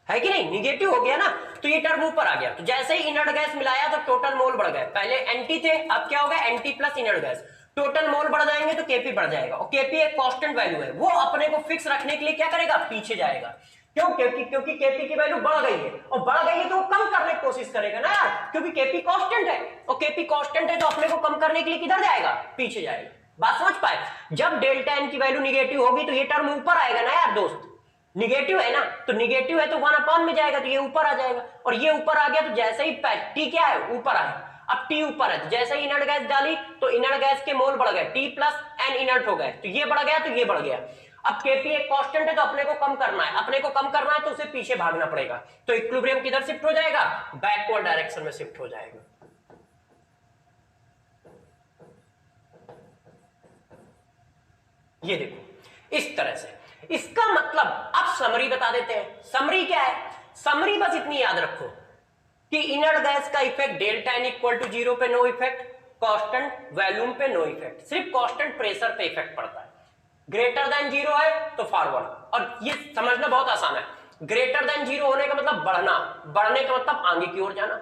है कि नहीं, निगेटिव हो गया ना, तो ये टर्म ऊपर आ गया। तो जैसे ही इनर्ट गैस मिलाया तो टोटल मोल बढ़ गए। पहले एंटी थे, अब क्या होगा, anti plus inert gas, total mole बढ़ जाएंगे तो Kp बढ़ जाएगा। और Kp एक कांस्टेंट वैल्यू है, वो अपने को फिक्स रखने के लिए क्या करेगा, पीछे जाएगा। क्यों, क्योंकि Kp की वैल्यू बढ़ गई है, और बढ़ गई है तो वो कम करने की कोशिश करेगा ना यार, क्योंकि Kp कांस्टेंट है, और Kp कांस्टेंट है तो अपने को कम करने के लिए किधर जाएगा, पीछे जाएगा। बात समझ पाए। जब डेल्टा एन की वैल्यू निगेटिव होगी तो ये टर्म ऊपर आएगा ना यार दोस्त, निगेटिव है ना, तो निगेटिव है तो 1 अपॉन में जाएगा तो ये ऊपर आ जाएगा, और ये ऊपर आ गया तो जैसे ही T क्या है, ऊपर आए। अब T ऊपर है तो जैसे ही इनर्ट गैस डाली तो इनर्ट गैस के मोल बढ़ गए, T प्लस N इनर्ट हो गए, तो ये बढ़ गया तो ये बढ़ गया। अब Kp एक कांस्टेंट है तो अपने को कम करना है, अपने को कम करना है तो उसे पीछे भागना पड़ेगा, तो इक्विलिब्रियम किधर शिफ्ट हो जाएगा, बैकवर्ड डायरेक्शन में शिफ्ट हो जाएगा। ये देखो इस तरह से, इसका मतलब अब समरी बता देते हैं। समरी क्या है, समरी बस इतनी याद रखो कि इनर गैस का effect delta n equal to 0 पे नो इफेक्ट, कांस्टेंट वॉल्यूम पे नो इफेक्ट, सिर्फ कांस्टेंट प्रेशर पे इफेक्ट पड़ता है। ग्रेटर देन 0 है तो फॉरवर्ड, और ये समझना बहुत आसान है, ग्रेटर देन 0 होने का मतलब बढ़ना, बढ़ने का मतलब आगे की ओर जाना।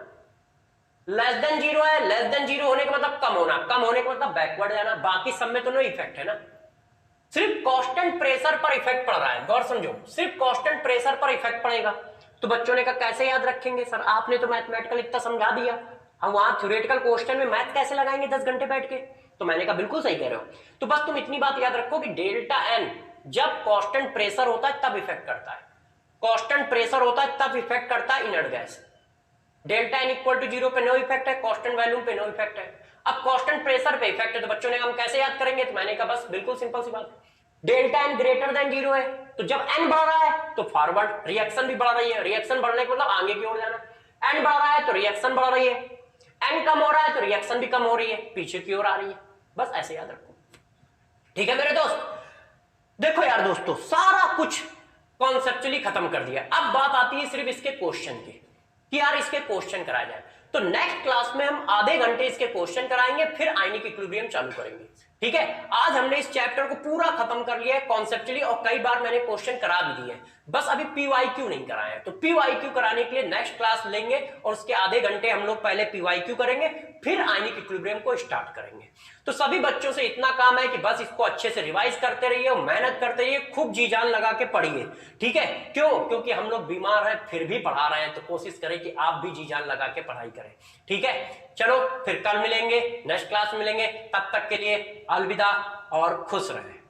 लेस देन 0 है, लेस देन 0 होने का मतलब कम होना, कम होने का मतलब बैकवर्ड जाना। बाकी सब में तो नो इफेक्ट है ना, सिर्फ कांस्टेंट प्रेशर पर इफेक्ट पड़ रहा है। गौर समझो, सिर्फ कांस्टेंट प्रेशर पर इफेक्ट पड़ेगा। तो बच्चों ने कहा कैसे याद रखेंगे सर, आपने तो मैथमेटिकल इतना समझा दिया, हम वहां थ्योरेटिकल क्वेश्चन में मैथ कैसे लगाएंगे 10 घंटे बैठ के। तो मैंने कहा बिल्कुल सही कह रहे हो। तो बस तुम इतनी बात याद रखो कि डेल्टा एन जब कांस्टेंट प्रेशर होता है तब इफेक्ट करता है, कांस्टेंट प्रेशर होता है तब इफेक्ट करता है inert gas. Delta n equal to 0 पे नो इफेक्ट है, कांस्टेंट वॉल्यूम पे नो इफेक्ट है। अब कांस्टेंट प्रेशर पे इफेक्ट है तो बच्चों ने हम कैसे याद करेंगे, तो मैंने कहा बस बिल्कुल सिंपल सी बात है, डेल्टा एन ग्रेटर देन 0 है तो जब एन बढ़ रहा है तो फॉरवर्ड, रिएक्शन भी बढ़ रही है, रिएक्शन बढ़ने का मतलब आगे की ओर जाना। एन बढ़ रहा है तो रिएक्शन बढ़ रही है, एन कम हो रहा है तो रिएक्शन भी कम हो रही है, पीछे की ओर आ रही है। बस ऐसे याद रखो, ठीक है मेरे दोस्त। देखो यार दोस्तों, सारा कुछ कॉन्सेप्चुअली खत्म कर दिया, अब बात आती है सिर्फ इसके क्वेश्चन की कि यार इसके क्वेश्चन कराए जाए। तो नेक्स्ट क्लास में हम आधे घंटे इसके क्वेश्चन कराएंगे, फिर आयनिक इक्विलिब्रियम चालू करेंगे, ठीक है। आज हमने इस चैप्टर को पूरा खत्म कर लिया है कॉन्सेप्चुअली, और कई बार मैंने क्वेश्चन करा भी दिए, बस अभी पीवाईक्यू नहीं कराए हैं। तो पीवाईक्यू कराने के लिए नेक्स्ट क्लास लेंगे और उसके आधे घंटे हम लोग पहले पीवाईक्यू करेंगे, फिर आयनिक इक्विलिब्रियम को स्टार्ट करेंगे। तो सभी बच्चों से इतना काम है कि बस इसको अच्छे से रिवाइज करते रहिए और मेहनत करते रहिए, खूब जी जान लगा के पढ़िए, ठीक है। क्यों, क्योंकि हम लोग बीमार हैं फिर भी पढ़ा रहे हैं, तो कोशिश करें कि आप भी जी जान लगा के पढ़ाई करें, ठीक है। चलो फिर कल मिलेंगे, नेक्स्ट क्लास मिलेंगे, तब तक के लिए अलविदा और खुश रहें।